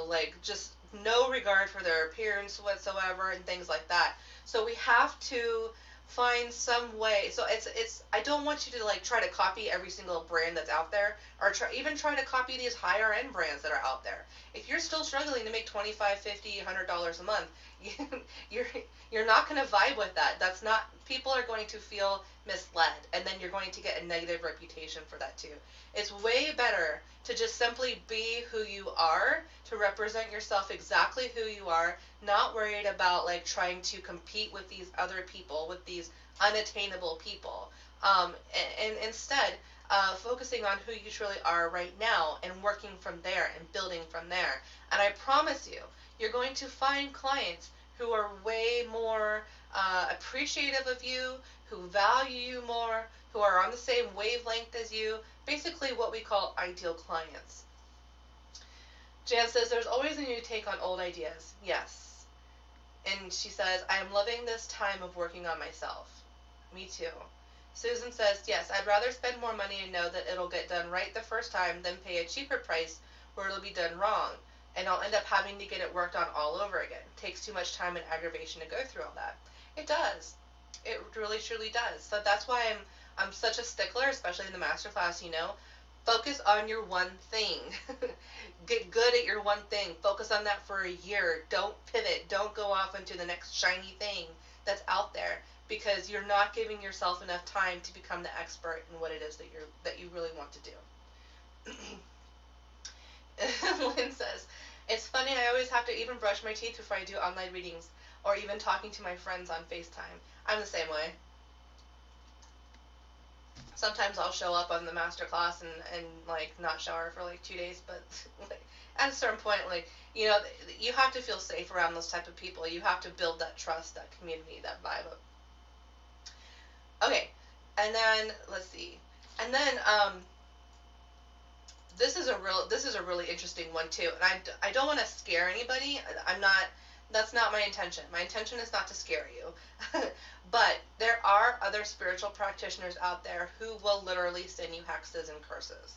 Speaker 1: like just no regard for their appearance whatsoever, and things like that. So we have to find some way. So it's I don't want you to like try to copy every single brand that's out there, or even try to copy these higher end brands that are out there. If you're still struggling to make $25, $50, $100 a month, you're not going to vibe with that. That's not, people are going to feel misled, and then you're going to get a negative reputation for that too. It's way better to just simply be who you are, to represent yourself exactly who you are, not worried about like trying to compete with these other people, with these unattainable people, and instead focusing on who you truly are right now, and working from there and building from there. And I promise you, you're going to find clients who are way more appreciative of you, who value you more, who are on the same wavelength as you, basically what we call ideal clients. Jan says, there's always a new take on old ideas. Yes. And she says, I am loving this time of working on myself. Me too. Susan says, yes, I'd rather spend more money and know that it'll get done right the first time than pay a cheaper price where it'll be done wrong, and I'll end up having to get it worked on all over again. It takes too much time and aggravation to go through all that. It does. It really, truly does. So that's why I'm such a stickler, especially in the masterclass, Focus on your one thing. Get good at your one thing. Focus on that for a year. Don't pivot. Don't go off into the next shiny thing that's out there, because you're not giving yourself enough time to become the expert in what it is that you really want to do. Lynn says, it's funny, I always have to even brush my teeth before I do online readings, or even talking to my friends on FaceTime. I'm the same way. Sometimes I'll show up on the master class and like not shower for like 2 days, but like, at a certain point, like, you have to feel safe around those type of people. You have to build that trust, that community, that vibe. Okay, and then let's see, and then this is a really interesting one too, and I don't want to scare anybody. That's not my intention. My intention is not to scare you. But there are other spiritual practitioners out there who will literally send you hexes and curses.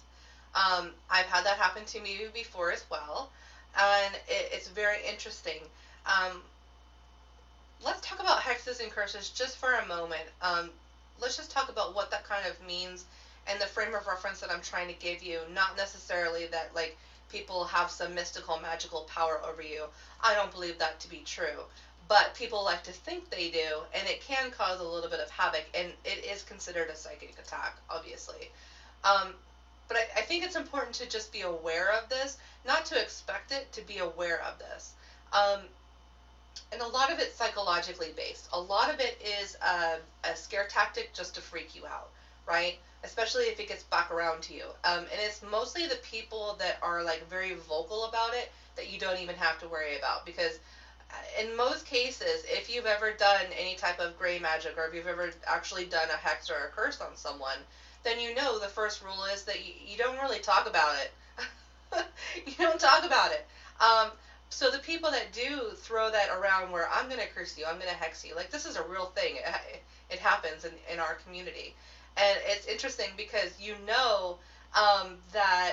Speaker 1: I've had that happen to me before as well, and it's very interesting. Let's talk about hexes and curses just for a moment. Let's just talk about what that kind of means, and the frame of reference that I'm trying to give you. Not necessarily that like people have some mystical, magical power over you. I don't believe that to be true. But people like to think they do, and it can cause a little bit of havoc, and it is considered a psychic attack, obviously. But I think it's important to just be aware of this, not to expect it, to be aware of this. And a lot of it's psychologically based. A lot of it is a scare tactic just to freak you out, right? Especially if it gets back around to you. And it's mostly the people that are like very vocal about it that you don't even have to worry about, because in most cases, if you've ever done any type of gray magic, or if you've ever actually done a hex or a curse on someone, then the first rule is that you don't really talk about it. You don't talk about it. So the people that do throw that around where I'm going to curse you, I'm going to hex you, like, this is a real thing. It happens in our community. And it's interesting because that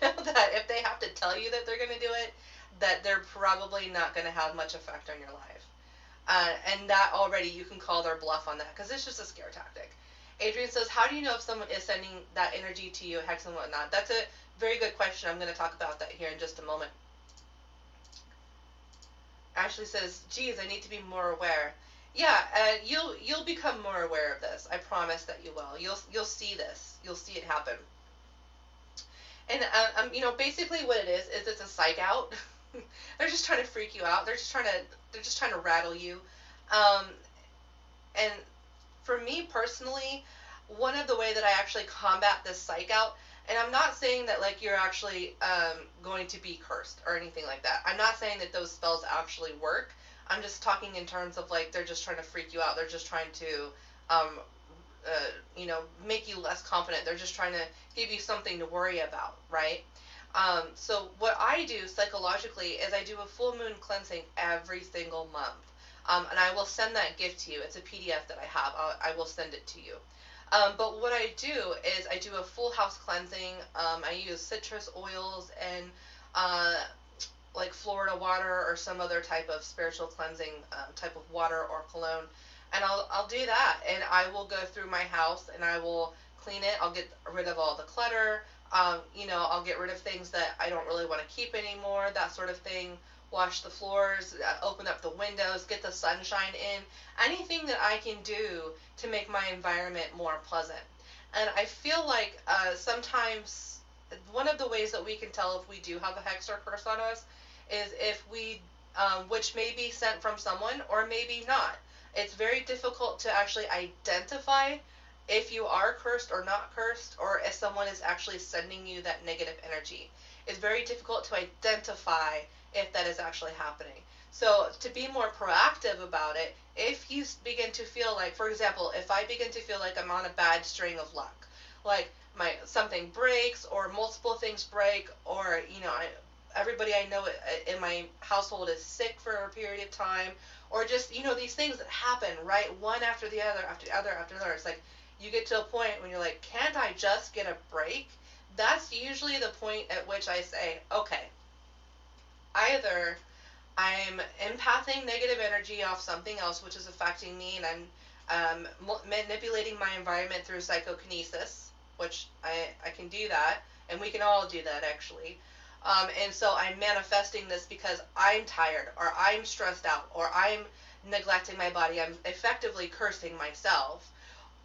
Speaker 1: that if they have to tell you that they're going to do it, that they're probably not going to have much effect on your life. And that already, you can call their bluff on that, because it's just a scare tactic. Adrian says, how do you know if someone is sending that energy to you, hex and whatnot? That's a very good question. I'm going to talk about that here in just a moment. Ashley says, geez, I need to be more aware. Yeah, you'll become more aware of this. I promise that you will. You'll see this. You'll see it happen. And basically what it is it's a psych out. They're just trying to freak you out. They're just trying to rattle you. And for me personally, one of the way that I actually combat this psych out, and I'm not saying that like you're actually going to be cursed or anything like that. I'm not saying that those spells actually work. I'm just talking in terms of like they're just trying to freak you out. They're just trying to, um, make you less confident. They're just trying to give you something to worry about, right? So what I do psychologically is I do a full moon cleansing every single month. And I will send that gift to you. It's a PDF that I have. I will send it to you. But what I do is I do a full house cleansing. I use citrus oils and like Florida water or some other type of spiritual cleansing type of water or cologne. And I'll do that. And I will go through my house and I will clean it. I'll get rid of all the clutter. I'll get rid of things that I don't really want to keep anymore, that sort of thing. Wash the floors, open up the windows, get the sunshine in. Anything that I can do to make my environment more pleasant. And I feel like sometimes one of the ways that we can tell if we do have a hex or curse on us is if we, which may be sent from someone or maybe not. It's very difficult to actually identify if you are cursed or not cursed, or if someone is actually sending you that negative energy. It's very difficult to identify if that is actually happening. So to be more proactive about it, if you begin to feel like, for example, if I begin to feel like I'm on a bad string of luck, like something breaks or multiple things break, or everybody I know in my household is sick for a period of time, or just these things that happen right one after the other after the other after the other. It's like you get to a point when you're like, can't I just get a break? That's usually the point at which I say, okay, either I'm empathing negative energy off something else which is affecting me, and I'm manipulating my environment through psychokinesis, which I can do that, and we can all do that actually. And so I'm manifesting this because I'm tired, or I'm stressed out, or I'm neglecting my body. I'm effectively cursing myself.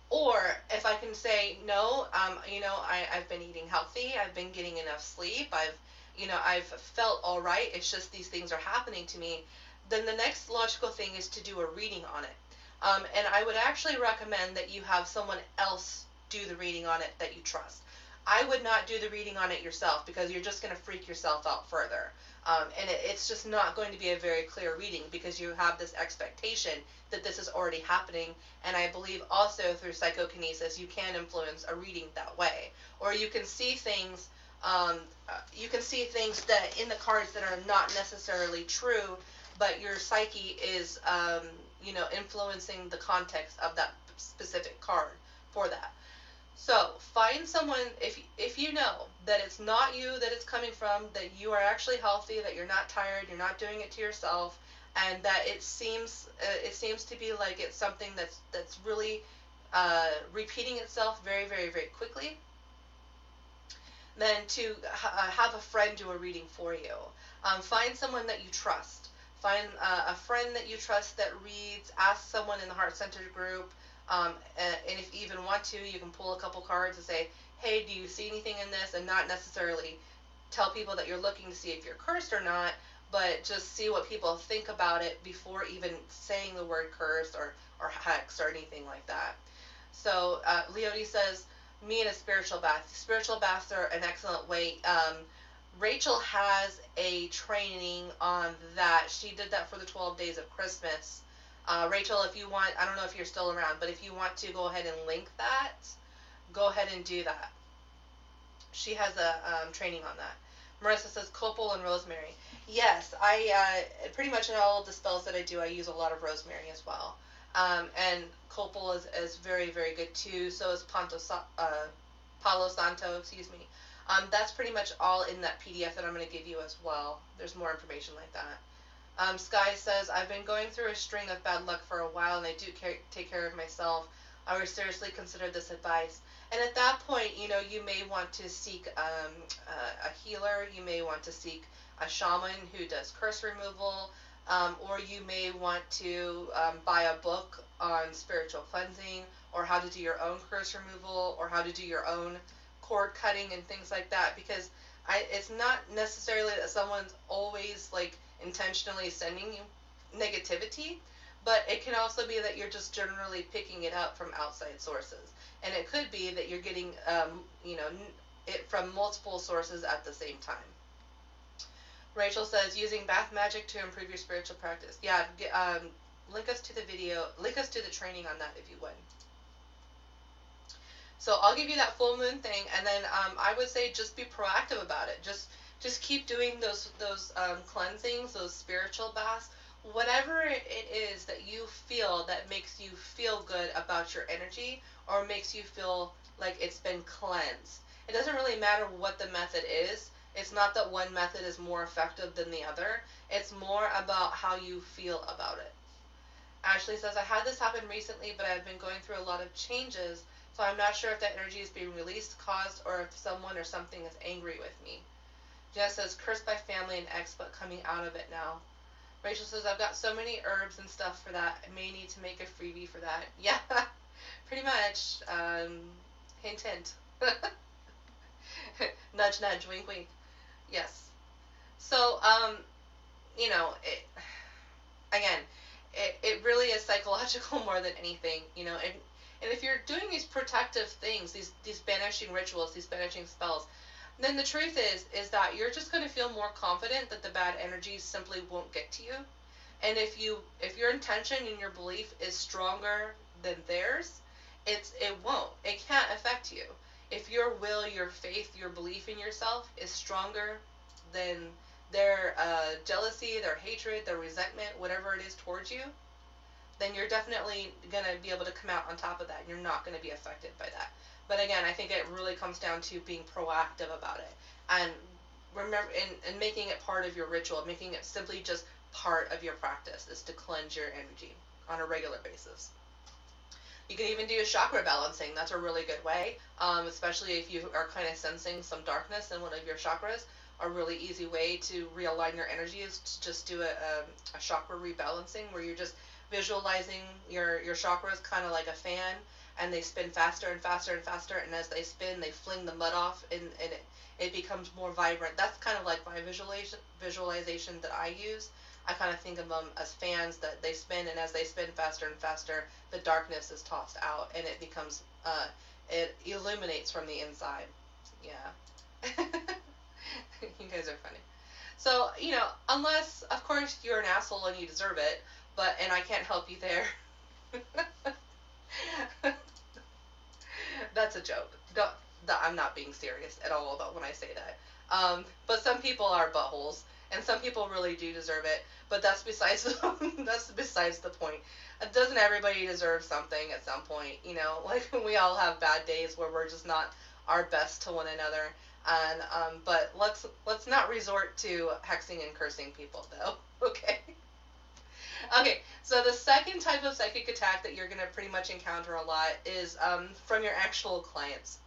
Speaker 1: Or if I can say, no, I've been eating healthy, I've been getting enough sleep, I've felt all right, it's just these things are happening to me, then the next logical thing is to do a reading on it. And I would actually recommend that you have someone else do the reading on it that you trust. I would not do the reading on it yourself because you're just going to freak yourself out further. And it's just not going to be a very clear reading because you have this expectation that this is already happening. And I believe also through psychokinesis you can influence a reading that way. Or you can see things that in the cards that are not necessarily true, but your psyche is influencing the context of that specific card for that. So find someone, if you know that it's not you that it's coming from, that you are actually healthy, that you're not tired, you're not doing it to yourself, and that it seems to be like it's something that's really repeating itself very, very, very quickly, then to have a friend do a reading for you. Find someone that you trust. Find a friend that you trust that reads. Ask someone in the Heart Center group. And if you even want to, you can pull a couple cards and say, hey, do you see anything in this? And not necessarily tell people that you're looking to see if you're cursed or not, but just see what people think about it before even saying the word curse or hex or anything like that. So Leonie says, me in a spiritual bath. Spiritual baths are an excellent way. Rachel has a training on that. She did that for the 12 days of Christmas. Rachel, if you want, I don't know if you're still around, but if you want to go ahead and link that, go ahead and do that. She has a training on that. Marissa says copal and rosemary. Yes, I pretty much in all of the spells that I do, I use a lot of rosemary as well. And copal is very, very good too. So is Palo Santo, excuse me. That's pretty much all in that PDF that I'm going to give you as well. There's more information like that. Sky says, I've been going through a string of bad luck for a while, and I do take care of myself. I would seriously consider this advice. And at that point, you may want to seek a healer. You may want to seek a shaman who does curse removal. Or you may want to buy a book on spiritual cleansing, or how to do your own curse removal, or how to do your own cord cutting and things like that. Because it's not necessarily that someone's always like intentionally sending you negativity, but it can also be that you're just generally picking it up from outside sources. And it could be that you're getting, it from multiple sources at the same time. Rachel says, using bath magic to improve your spiritual practice. Yeah, link us to the video, link us to the training on that if you would. So I'll give you that full moon thing, and then I would say just be proactive about it. Just keep doing those cleansings, those spiritual baths, whatever it is that you feel that makes you feel good about your energy or makes you feel like it's been cleansed. It doesn't really matter what the method is. It's not that one method is more effective than the other. It's more about how you feel about it. Ashley says, I had this happen recently, but I've been going through a lot of changes, so I'm not sure if that energy is being released, caused, or if someone or something is angry with me. Jess says, cursed by family and ex, but coming out of it now. Rachel says, I've got so many herbs and stuff for that. I may need to make a freebie for that. Yeah, pretty much. Hint, hint. Nudge, nudge, wink, wink. Yes. So, it really is psychological more than anything, and if you're doing these protective things, these banishing rituals, these banishing spells, then the truth is that you're just going to feel more confident that the bad energies simply won't get to you. And if your intention and your belief is stronger than theirs, it won't. It can't affect you. If your will, your faith, your belief in yourself is stronger than their jealousy, their hatred, their resentment, whatever it is towards you, then you're definitely going to be able to come out on top of that, and you're not going to be affected by that. But again, I think it really comes down to being proactive about it, and remember, and making it part of your ritual, making it simply just part of your practice, is to cleanse your energy on a regular basis. You can even do a chakra balancing. That's a really good way, especially if you are kind of sensing some darkness in one of your chakras. A really easy way to realign your energy is to just do a chakra rebalancing, where you're just visualizing your chakras kind of like a fan, and they spin faster and faster and faster, and as they spin, they fling the mud off, and it becomes more vibrant. That's kind of like my visualization that I use. I kind of think of them as fans that they spin, and as they spin faster and faster, the darkness is tossed out, and it becomes, it illuminates from the inside. Yeah. You guys are funny. So, unless, of course, you're an asshole and you deserve it, and I can't help you there. That's a joke. I'm not being serious at all about when I say that. But some people are buttholes, and some people really do deserve it. But that's besides the point. Doesn't everybody deserve something at some point? Like, we all have bad days where we're just not our best to one another. And but let's not resort to hexing and cursing people, though. Okay. Okay, so the second type of psychic attack that you're going to pretty much encounter a lot is from your actual clients.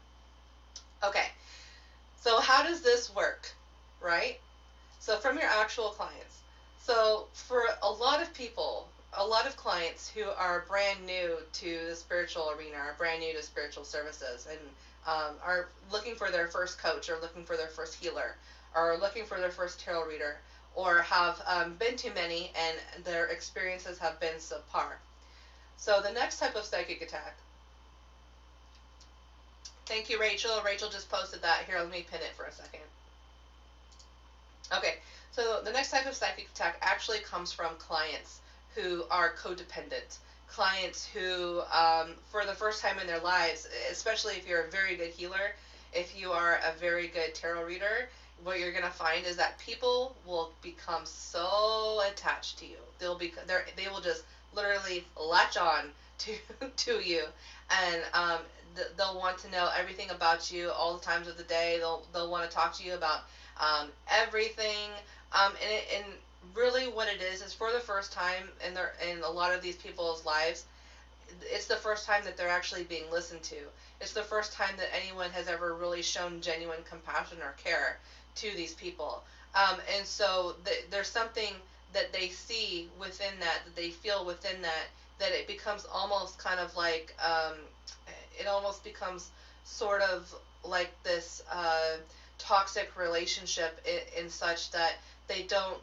Speaker 1: Okay, so how does this work, right? So from your actual clients. So for a lot of people, a lot of clients who are brand new to the spiritual arena, are brand new to spiritual services, and are looking for their first coach, or looking for their first healer, or looking for their first tarot reader, or have been to many and their experiences have been subpar. So the next type of psychic attack. Thank you, Rachel. Rachel just posted that. Here, let me pin it for a second. Okay, so the next type of psychic attack actually comes from clients who are codependent. Clients who, for the first time in their lives, especially if you're a very good healer, if you are a very good tarot reader, what you're going to find is that people will become so attached to you. They will just literally latch on to you, and they'll want to know everything about you all the times of the day. They'll want to talk to you about everything, and really what it is for the first time in a lot of these people's lives, it's the first time that they're actually being listened to. It's the first time that anyone has ever really shown genuine compassion or care to these people. And so there's something that they see within that they feel within that it becomes almost kind of like, it almost becomes sort of like this toxic relationship in such that they don't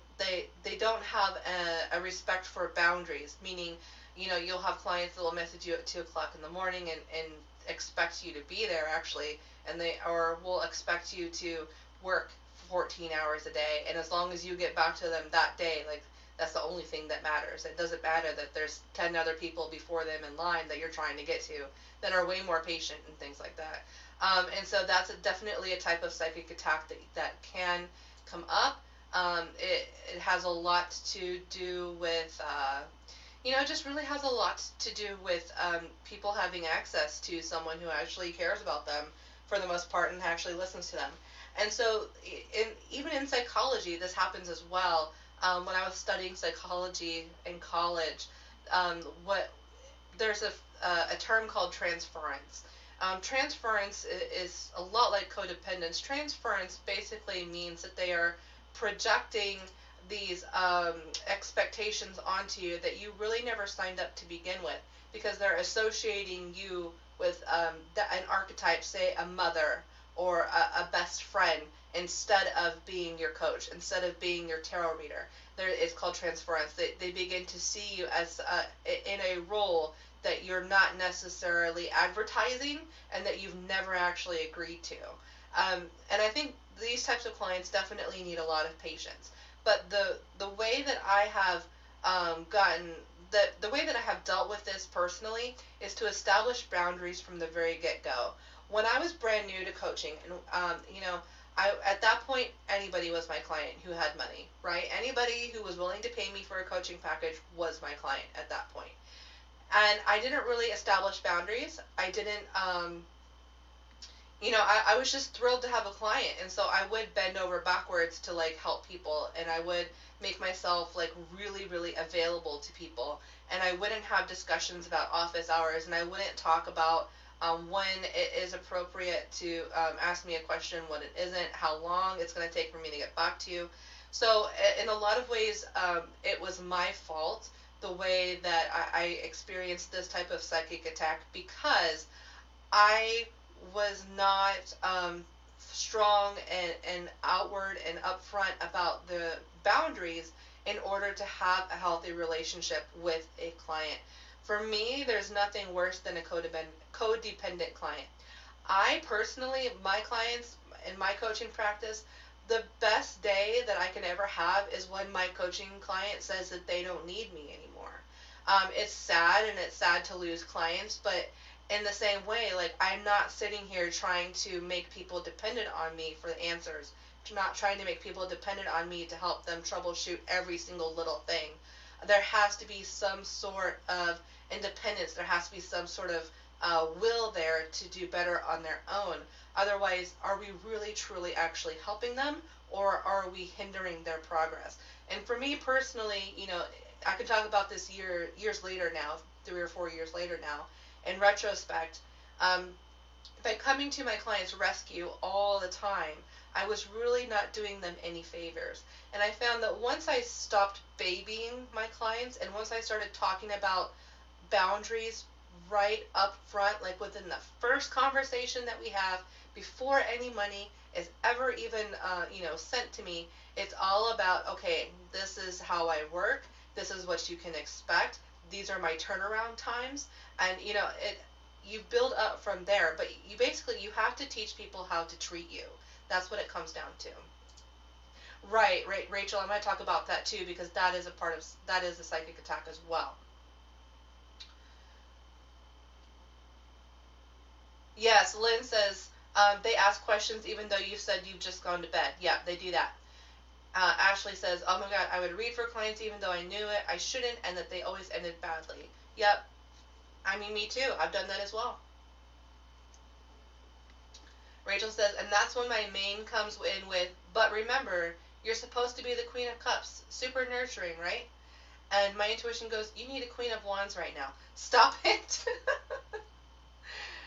Speaker 1: have a respect for boundaries, meaning, you'll have clients that will message you at 2 o'clock in the morning and expect you to be there actually, and they or will expect you to work 14 hours a day, and as long as you get back to them that day, like that's the only thing that matters. It doesn't matter that there's 10 other people before them in line that you're trying to get to that are way more patient and things like that. And so that's definitely a type of psychic attack that can come up. It has a lot to do with, just really has a lot to do with people having access to someone who actually cares about them for the most part and actually listens to them. And so, even in psychology, this happens as well. When I was studying psychology in college, there's a term called transference. Transference is a lot like codependence. Transference basically means that they are projecting these expectations onto you that you really never signed up to begin with, because they're associating you with an archetype, say a mother or a best friend, instead of being your coach, instead of being your tarot reader. It's called transference. They begin to see you as in a role that you're not necessarily advertising and that you've never actually agreed to. And I think these types of clients definitely need a lot of patience. But the way that I have the way that I have dealt with this personally is to establish boundaries from the very get-go. When I was brand new to coaching, and at that point, anybody was my client who had money, right? Anybody who was willing to pay me for a coaching package was my client at that point. And I didn't really establish boundaries. I didn't, I was just thrilled to have a client. And so I would bend over backwards to, like, help people. And I would make myself, like, really, really available to people. And I wouldn't have discussions about office hours. And I wouldn't talk about when it is appropriate to ask me a question, when it isn't, how long it's going to take for me to get back to you. So in a lot of ways, it was my fault, the way that I experienced this type of psychic attack, because I was not strong and outward and upfront about the boundaries in order to have a healthy relationship with a client. For me, there's nothing worse than a codependent client. I personally, my clients in my coaching practice, the best day that I can ever have is when my coaching client says that they don't need me anymore. It's sad, and it's sad to lose clients, but in the same way, like, I'm not sitting here trying to make people dependent on me for the answers, not trying to make people dependent on me to help them troubleshoot every single little thing. There has to be some sort of independence. There has to be some sort of will there to do better on their own. Otherwise, are we really truly actually helping them, or are we hindering their progress? And for me personally, I could talk about this years later now, 3 or 4 years later now, in retrospect, by coming to my clients' rescue all the time, I was really not doing them any favors. And I found that once I stopped babying my clients, and once I started talking about boundaries right up front, like within the first conversation that we have, before any money is ever even sent to me, it's all about, okay, this is how I work, this is what you can expect, these are my turnaround times, and you build up from there. But you have to teach people how to treat you. That's what it comes down to. Right, Rachel, I'm going to talk about that too, because that is a psychic attack as well. Yes, Lynn says they ask questions even though you said you've just gone to bed. Yeah, they do that. Ashley says, oh my god, I would read for clients even though I knew it, I shouldn't, and that they always ended badly. Yep. I mean, me too. I've done that as well. Rachel says, and that's when my main comes in with, but remember, you're supposed to be the Queen of Cups. Super nurturing, right? And my intuition goes, you need a Queen of Wands right now. Stop it.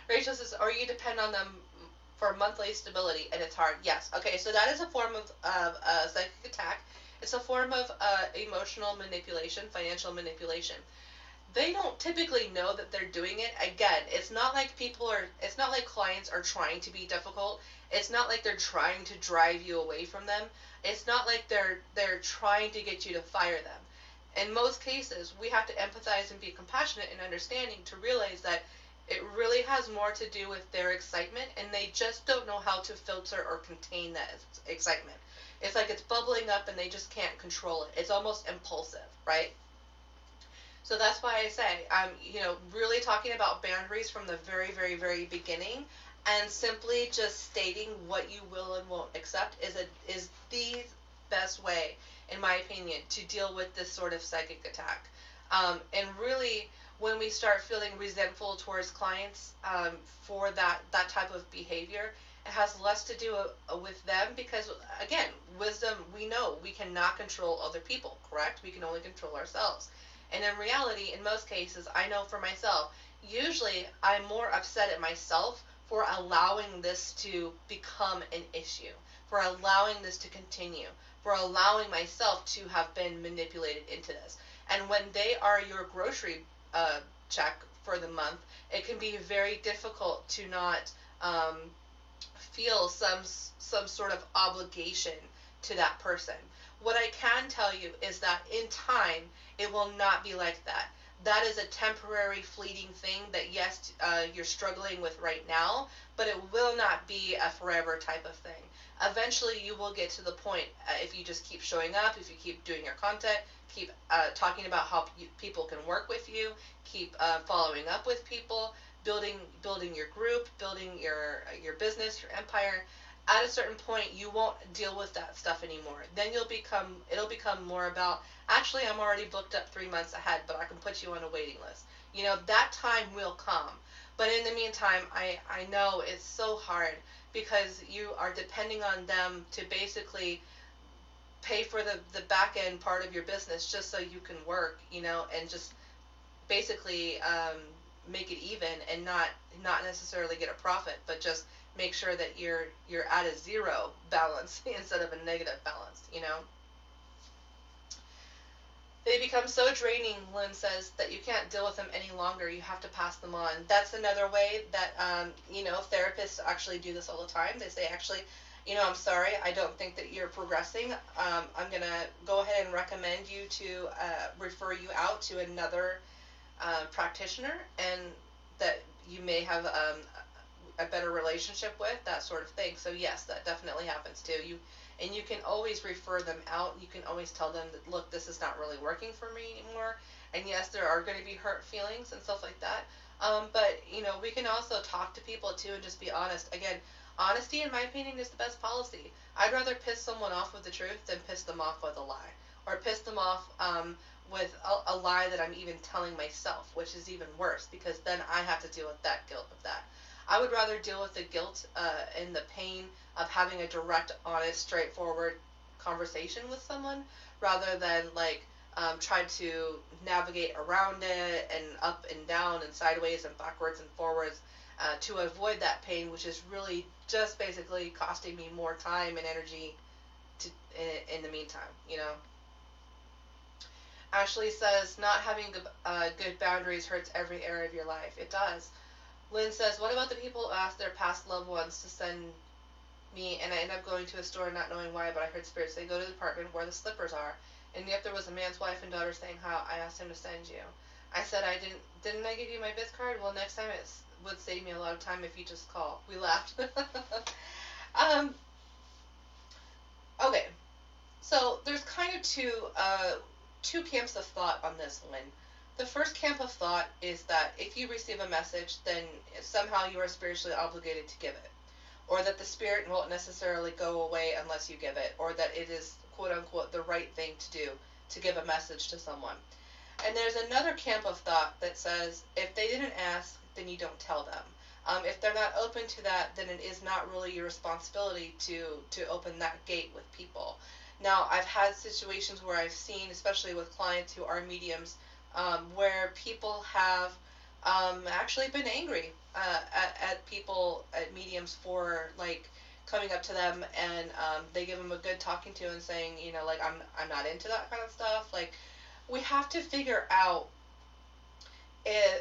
Speaker 1: Rachel says, or you depend on them for monthly stability, and it's hard. Yes. Okay, so that is a form of psychic attack. It's a form of emotional manipulation, financial manipulation. They don't typically know that they're doing it. Again, it's not like clients are trying to be difficult. It's not like they're trying to drive you away from them. It's not like they're trying to get you to fire them. In most cases, we have to empathize and be compassionate and understanding to realize that It really has more to do with their excitement, and they just don't know how to filter or contain that excitement. It's like it's bubbling up and they just can't control it. It's almost impulsive, right? So that's why I say I'm, really talking about boundaries from the very, very, very beginning, and simply just stating what you will and won't accept is the best way, in my opinion, to deal with this sort of psychic attack. And really, when we start feeling resentful towards clients for that type of behavior, it has less to do with them because, again, wisdom, we know we cannot control other people, correct? We can only control ourselves. And in reality, in most cases, I know for myself, usually I'm more upset at myself for allowing this to become an issue, for allowing this to continue, for allowing myself to have been manipulated into this. And when they are your grocery check for the month, it can be very difficult to not feel some sort of obligation to that person. What I can tell you is that in time, it will not be like that. That is a temporary, fleeting thing that, yes, you're struggling with right now, but it will not be a forever type of thing. Eventually, you will get to the point, if you just keep showing up, if you keep doing your content, keep talking about how people can work with you, keep following up with people, building your group, building your business, your empire. At a certain point, you won't deal with that stuff anymore. Then it'll become more about, actually, I'm already booked up 3 months ahead, but I can put you on a waiting list. That time will come. But in the meantime, I know it's so hard because you are depending on them to basically pay for the back end part of your business just so you can work, and just basically make it even and not necessarily get a profit, but just make sure that you're at a zero balance instead of a negative balance. They become so draining, Lynn says, that you can't deal with them any longer. You have to pass them on. That's another way that, therapists actually do this all the time. They say, actually, I'm sorry, I don't think that you're progressing. I'm going to go ahead and recommend you to refer you out to another practitioner, and that you may have a better relationship with, that sort of thing. So yes, that definitely happens too. And you can always refer them out. You can always tell them that, look, this is not really working for me anymore. And yes, there are going to be hurt feelings and stuff like that. But we can also talk to people too and just be honest. Again, honesty, in my opinion, is the best policy. I'd rather piss someone off with the truth than piss them off with a lie, or piss them off with a lie that I'm even telling myself, which is even worse because then I have to deal with that guilt of that. I would rather deal with the guilt and the pain of having a direct, honest, straightforward conversation with someone rather than try to navigate around it and up and down and sideways and backwards and forwards to avoid that pain, which is really just basically costing me more time and energy in the meantime. Ashley says, not having good boundaries hurts every area of your life. It does. Lynn says, what about the people who ask their past loved ones to send me, and I end up going to a store not knowing why, but I heard spirits say, go to the department where the slippers are. And yet there was a man's wife and daughter saying how I asked him to send you. I said, didn't I give you my biz card? Well, next time it would save me a lot of time if you just call. We laughed. Okay. So there's kind of two camps of thought on this, Lynn. The first camp of thought is that if you receive a message, then somehow you are spiritually obligated to give it, or that the spirit won't necessarily go away unless you give it, or that it is, quote unquote, the right thing to do to give a message to someone. And there's another camp of thought that says if they didn't ask, then you don't tell them. If they're not open to that, then it is not really your responsibility to open that gate with people. Now, I've had situations where I've seen, especially with clients who are mediums, where people have actually been angry at people, at mediums, for coming up to them and they give them a good talking to and saying, I'm not into that kind of stuff. We have to figure out,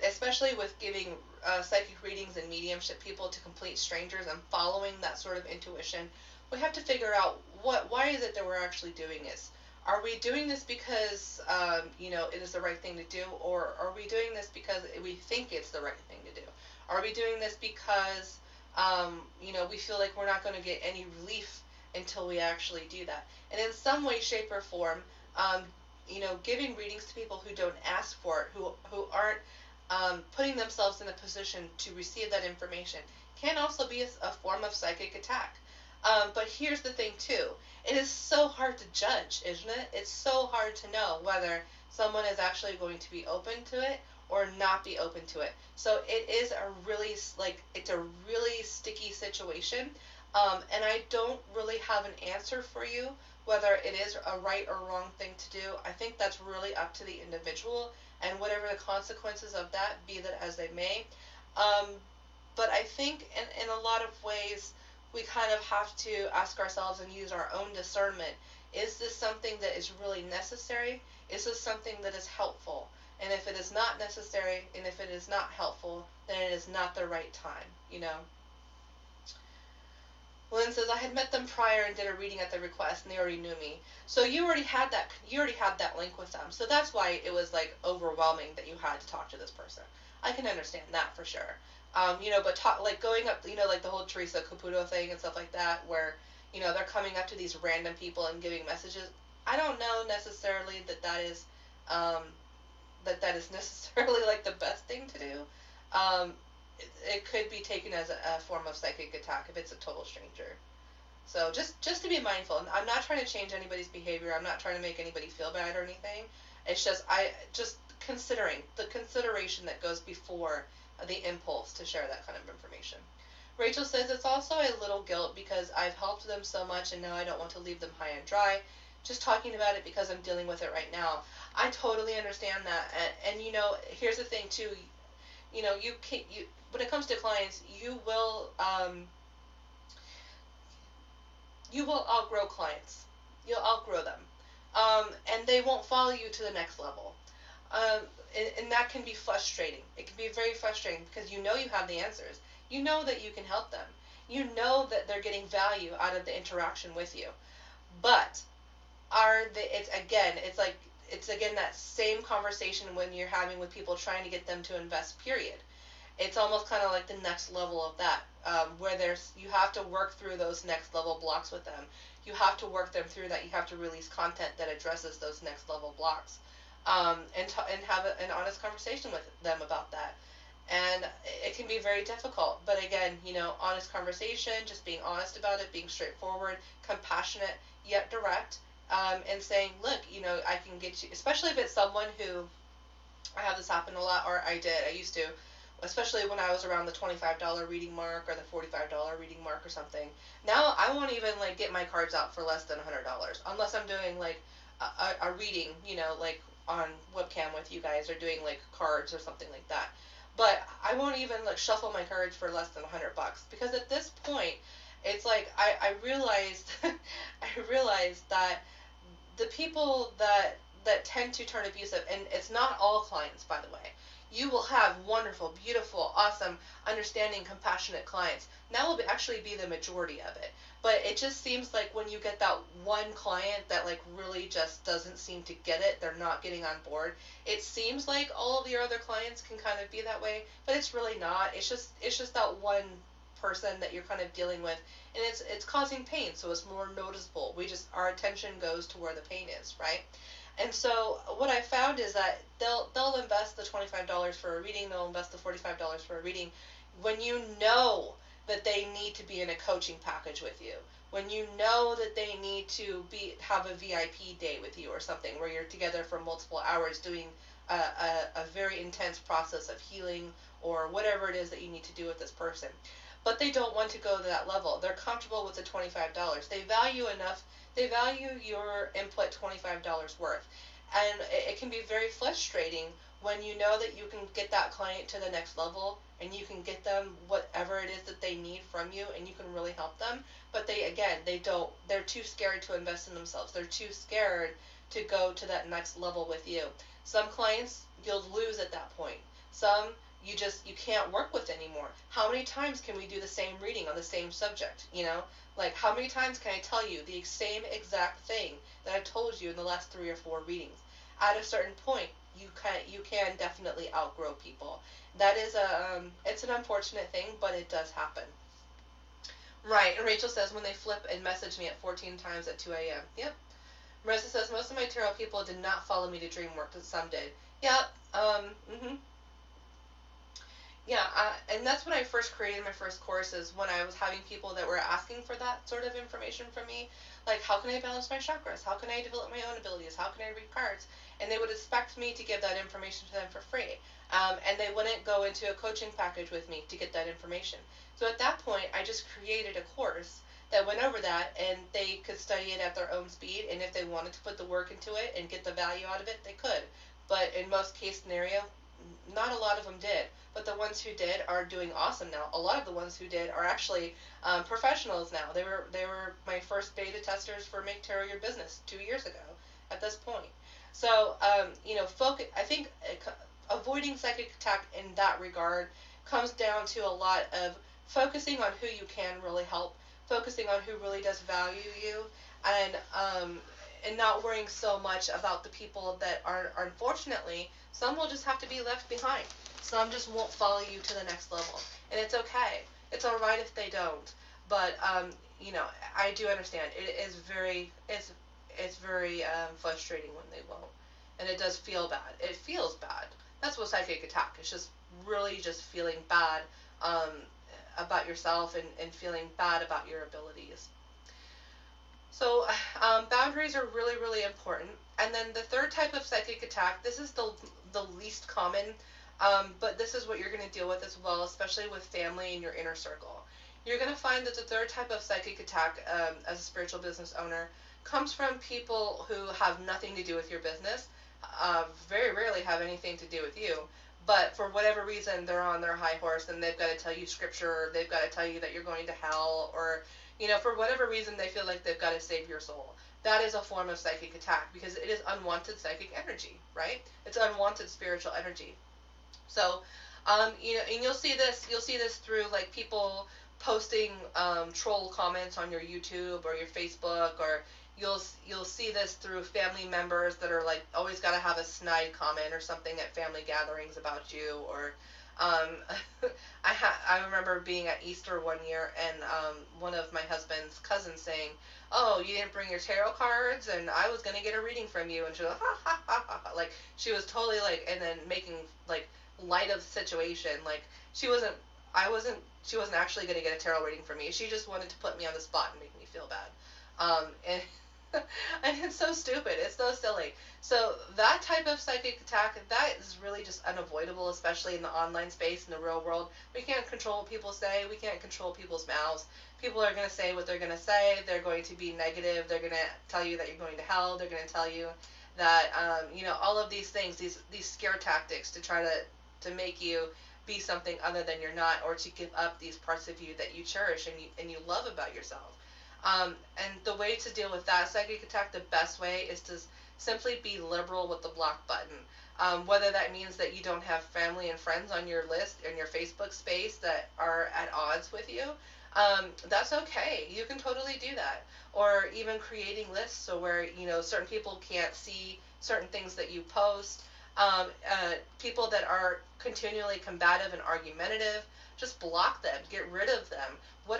Speaker 1: especially with giving psychic readings and mediumship people to complete strangers and following that sort of intuition, we have to figure out why is it that we're actually doing this. Are we doing this because, it is the right thing to do, or are we doing this because we think it's the right thing to do? Are we doing this because, we feel like we're not going to get any relief until we actually do that? And in some way, shape, or form, giving readings to people who don't ask for it, who aren't putting themselves in a position to receive that information, can also be a form of psychic attack. But here's the thing, too. It is so hard to judge, isn't it? It's so hard to know whether someone is actually going to be open to it or not be open to it. So it is it's a really sticky situation. And I don't really have an answer for you whether it is a right or wrong thing to do. I think that's really up to the individual, and whatever the consequences of that, be that as they may. But I think in a lot of ways, we kind of have to ask ourselves and use our own discernment. Is this something that is really necessary? Is this something that is helpful? And if it is not necessary, and if it is not helpful, then it is not the right time, Lynn says, I had met them prior and did a reading at their request, and they already knew me. So you already had that link with them. So that's why it was overwhelming that you had to talk to this person. I can understand that for sure. But going up, the whole Teresa Caputo thing and stuff like that, where, they're coming up to these random people and giving messages. I don't know necessarily that is necessarily the best thing to do. It could be taken as a form of psychic attack if it's a total stranger. So just to be mindful. I'm not trying to change anybody's behavior. I'm not trying to make anybody feel bad or anything. It's just considering the consideration that goes before the impulse to share that kind of information. Rachel says, it's also a little guilt because I've helped them so much and now I don't want to leave them high and dry. Just talking about it because I'm dealing with it right now. I totally understand that. And here's the thing too. When it comes to clients, you will outgrow clients. You'll outgrow them. And they won't follow you to the next level. And that can be frustrating. It can be very frustrating because you have the answers. You know that you can help them. You know that they're getting value out of the interaction with you. But it's again that same conversation when you're having with people trying to get them to invest, period. It's almost kind of like the next level of that, where you have to work through those next level blocks with them. You have to work them through that. You have to release content that addresses those next level blocks, and have an honest conversation with them about that. And it can be very difficult. But again, honest conversation, just being honest about it, being straightforward, compassionate, yet direct, and saying, look, I can get you, especially if it's someone who, I have this happen a lot, or I used to, especially when I was around the $25 reading mark or the $45 reading mark or something. Now I won't even get my cards out for less than $100 unless I'm doing a reading, on webcam with you guys, or doing cards or something like that. But I won't even shuffle my cards for less than $100 because at this point, it's I realized I realized that the people that tend to turn abusive, and it's not all clients, by the way. You will have wonderful, beautiful, awesome, understanding, compassionate clients. That will actually be the majority of it. But it just seems like when you get that one client that really just doesn't seem to get it, they're not getting on board. It seems like all of your other clients can kind of be that way, but it's really not. It's just that one person that you're kind of dealing with, and it's causing pain, so it's more noticeable. Our attention goes to where the pain is, right? And so what I found is that they'll invest the $25 for a reading, they'll invest the $45 for a reading when you know that they need to be in a coaching package with you, when you know that they need to have a VIP day with you or something where you're together for multiple hours doing a very intense process of healing or whatever it is that you need to do with this person. But they don't want to go to that level. They're comfortable with the $25. They value your input $25 worth. And it can be very frustrating when you know that you can get that client to the next level and you can get them whatever it is that they need from you and you can really help them. But they're too scared to invest in themselves. They're too scared to go to that next level with you. Some clients you'll lose at that point. Some you can't work with anymore. How many times can we do the same reading on the same subject? How many times can I tell you the same exact thing that I told you in the last 3 or 4 readings? At a certain point, you can definitely outgrow people. That is it's an unfortunate thing, but it does happen. Right, and Rachel says when they flip and message me at 14 times at 2 a.m. Yep. Marissa says most of my tarot people did not follow me to dream work, but some did. Yep. Yeah, and that's when I first created my first courses, when I was having people that were asking for that sort of information from me. Like, how can I balance my chakras? How can I develop my own abilities? How can I read cards? And they would expect me to give that information to them for free. And they wouldn't go into a coaching package with me to get that information. So at that point, I just created a course that went over that, and they could study it at their own speed. And if they wanted to put the work into it and get the value out of it, they could. But in most case scenario, not a lot of them did, but the ones who did are doing awesome now. A lot of the ones who did are actually professionals now. They were my first beta testers for Make Tarot Your Business 2 years ago. At this point, so focus. I think avoiding psychic attack in that regard comes down to a lot of focusing on who you can really help, focusing on who really does value you, and not worrying so much about the people that are, unfortunately, some will just have to be left behind. Some just won't follow you to the next level. And it's okay. It's alright if they don't. But, I do understand. It is it's very frustrating when they won't. And it does feel bad. It feels bad. That's what psychic attack is, just really just feeling bad about yourself and feeling bad about your abilities. So boundaries are really, really important. And then the third type of psychic attack, this is the least common, but this is what you're going to deal with as well, especially with family and your inner circle. You're going to find that the third type of psychic attack as a spiritual business owner comes from people who have nothing to do with your business, very rarely have anything to do with you, but for whatever reason they're on their high horse and they've got to tell you scripture, or they've got to tell you that you're going to hell, or for whatever reason they feel like they've got to save your soul. That is a form of psychic attack because it is unwanted psychic energy, right? It's unwanted spiritual energy. So, and you'll see this through like people posting troll comments on your YouTube or your Facebook, or you'll see this through family members that are like always got to have a snide comment or something at family gatherings about you, or I remember being at Easter one year and one of my husband's cousins saying, "Oh, you didn't bring your tarot cards, and I was gonna get a reading from you," and she was like, ha ha ha ha, like she was totally like, and then making like light of the situation, like she wasn't actually gonna get a tarot reading from me. She just wanted to put me on the spot and make me feel bad, and and it's so stupid. It's so silly. So that type of psychic attack, that is really just unavoidable, especially in the online space, in the real world. We can't control what people say. We can't control people's mouths. People are going to say what they're going to say. They're going to be negative. They're going to tell you that you're going to hell. They're going to tell you that, all of these things, these scare tactics to try to make you be something other than you're not, or to give up these parts of you that you cherish and you love about yourself. And the way to deal with that psychic attack, the best way, is to simply be liberal with the block button. Whether that means that you don't have family and friends on your list in your Facebook space that are at odds with you, that's okay. You can totally do that. Or even creating lists so where, certain people can't see certain things that you post. People that are continually combative and argumentative, just block them. Get rid of them. What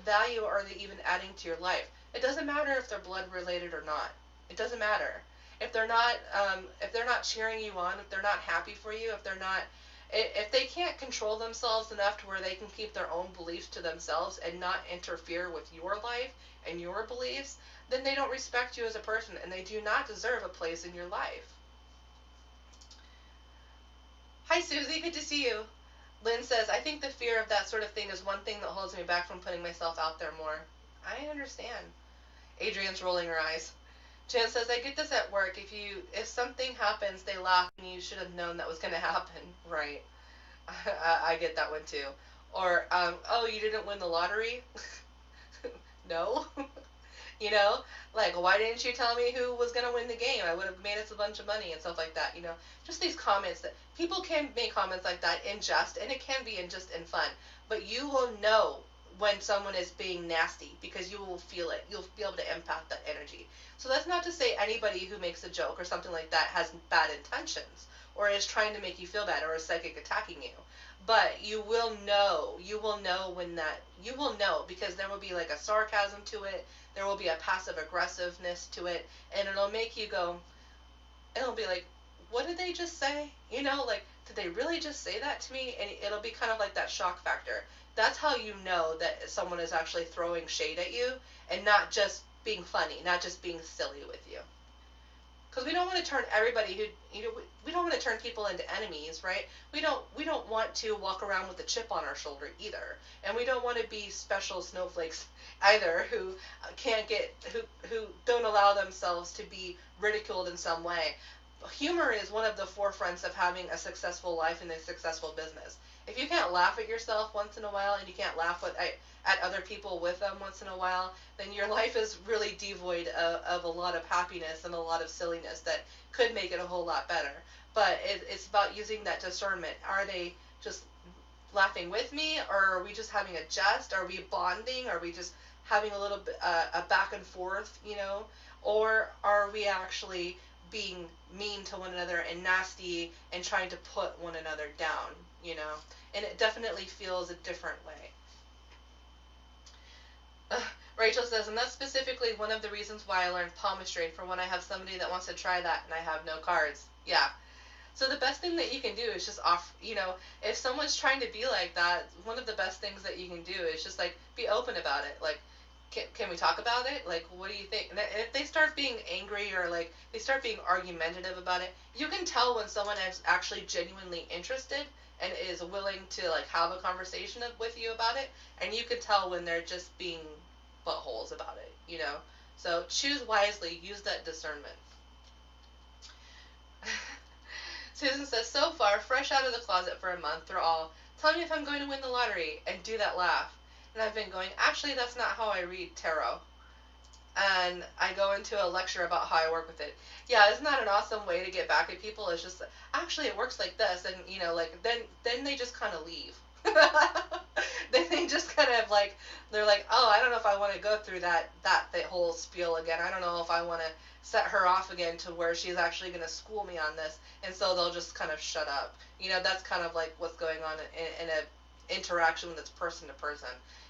Speaker 1: value are they even adding to your life? It doesn't matter if they're blood related or not. It doesn't matter. If they're not cheering you on, if they're not happy for you, if they can't control themselves enough to where they can keep their own beliefs to themselves and not interfere with your life and your beliefs, then they don't respect you as a person, and they do not deserve a place in your life. Hi, Susie. Good to see you. Lynn says, I think the fear of that sort of thing is one thing that holds me back from putting myself out there more. I understand. Adrian's rolling her eyes. Jan says, I get this at work. If something happens, they laugh, and you should have known that was going to happen. Right. I get that one too. Or, oh, you didn't win the lottery? No. Like, why didn't you tell me who was going to win the game? I would have made us a bunch of money and stuff like that, Just these comments that people can make comments like that in jest, and it can be in just in fun. But you will know when someone is being nasty, because you will feel it. You'll be able to empath that energy. So that's not to say anybody who makes a joke or something like that has bad intentions or is trying to make you feel bad or is psychic attacking you. But you will know when that, you will know, because there will be like a sarcasm to it, there will be a passive aggressiveness to it, and it'll make you go, it'll be like, what did they just say? You know, like, did they really just say that to me? And it'll be kind of like that shock factor. That's how you know that someone is actually throwing shade at you and not just being funny, not just being silly with you. Because we don't want to turn everybody who, you know, we don't want to turn people into enemies, right? We don't want to walk around with a chip on our shoulder either, and we don't want to be special snowflakes either who can't get who don't allow themselves to be ridiculed in some way. Humor is one of the forefronts of having a successful life and a successful business. If you can't laugh at yourself once in a while and you can't laugh at other people with them once in a while, then your life is really devoid of a lot of happiness and a lot of silliness that could make it a whole lot better. But it's about using that discernment. Are they just laughing with me, or are we just having a jest? Are we bonding? Are we just having a little bit a back and forth, you know? Or are we actually being mean to one another and nasty and trying to put one another down, you know? And it definitely feels a different way. Rachel says, and that's specifically one of the reasons why I learned palmistry, for when I have somebody that wants to try that and I have no cards. Yeah. So the best thing that you can do is just you know, if someone's trying to be like that, one of the best things that you can do is just, like, be open about it. Like, can we talk about it? Like, what do you think? And if they start being angry or, like, they start being argumentative about it, you can tell when someone is actually genuinely interested and is willing to, like, have a conversation with you about it. And you can tell when they're just being buttholes about it, you know? So choose wisely. Use that discernment. Susan says, so far, fresh out of the closet for a month, they're all, tell me if I'm going to win the lottery, and do that laugh. And I've been going, actually, that's not how I read tarot. And I go into a lecture about how I work with it. Yeah, isn't that an awesome way to get back at people? It's just, actually, it works like this. And, you know, like, then they just kind of leave. Then they just kind of, like, they're like, oh, I don't know if I want to go through that whole spiel again. I don't know if I want to set her off again to where she's actually going to school me on this. And so they'll just kind of shut up. You know, that's kind of like what's going on in a interaction that's person to person.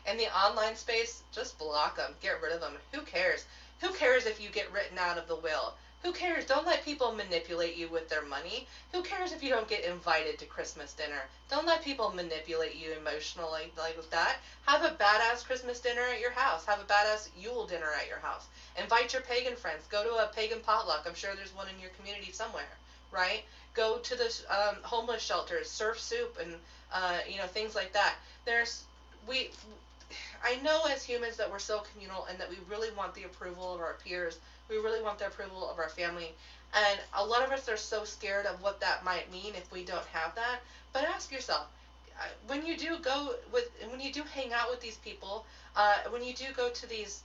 Speaker 1: In the online space, just block them. Get rid of them. Who cares? Who cares if you get written out of the will? Who cares? Don't let people manipulate you with their money. Who cares if you don't get invited to Christmas dinner? Don't let people manipulate you emotionally like that. Have a badass Christmas dinner at your house. Have a badass Yule dinner at your house. Invite your pagan friends. Go to a pagan potluck. I'm sure there's one in your community somewhere, right? Go to the homeless shelters, serve soup, and you know, things like that. I know as humans that we're so communal and that we really want the approval of our peers. We really want the approval of our family. And a lot of us are so scared of what that might mean if we don't have that. But ask yourself, when you do hang out with these people, when you do go to these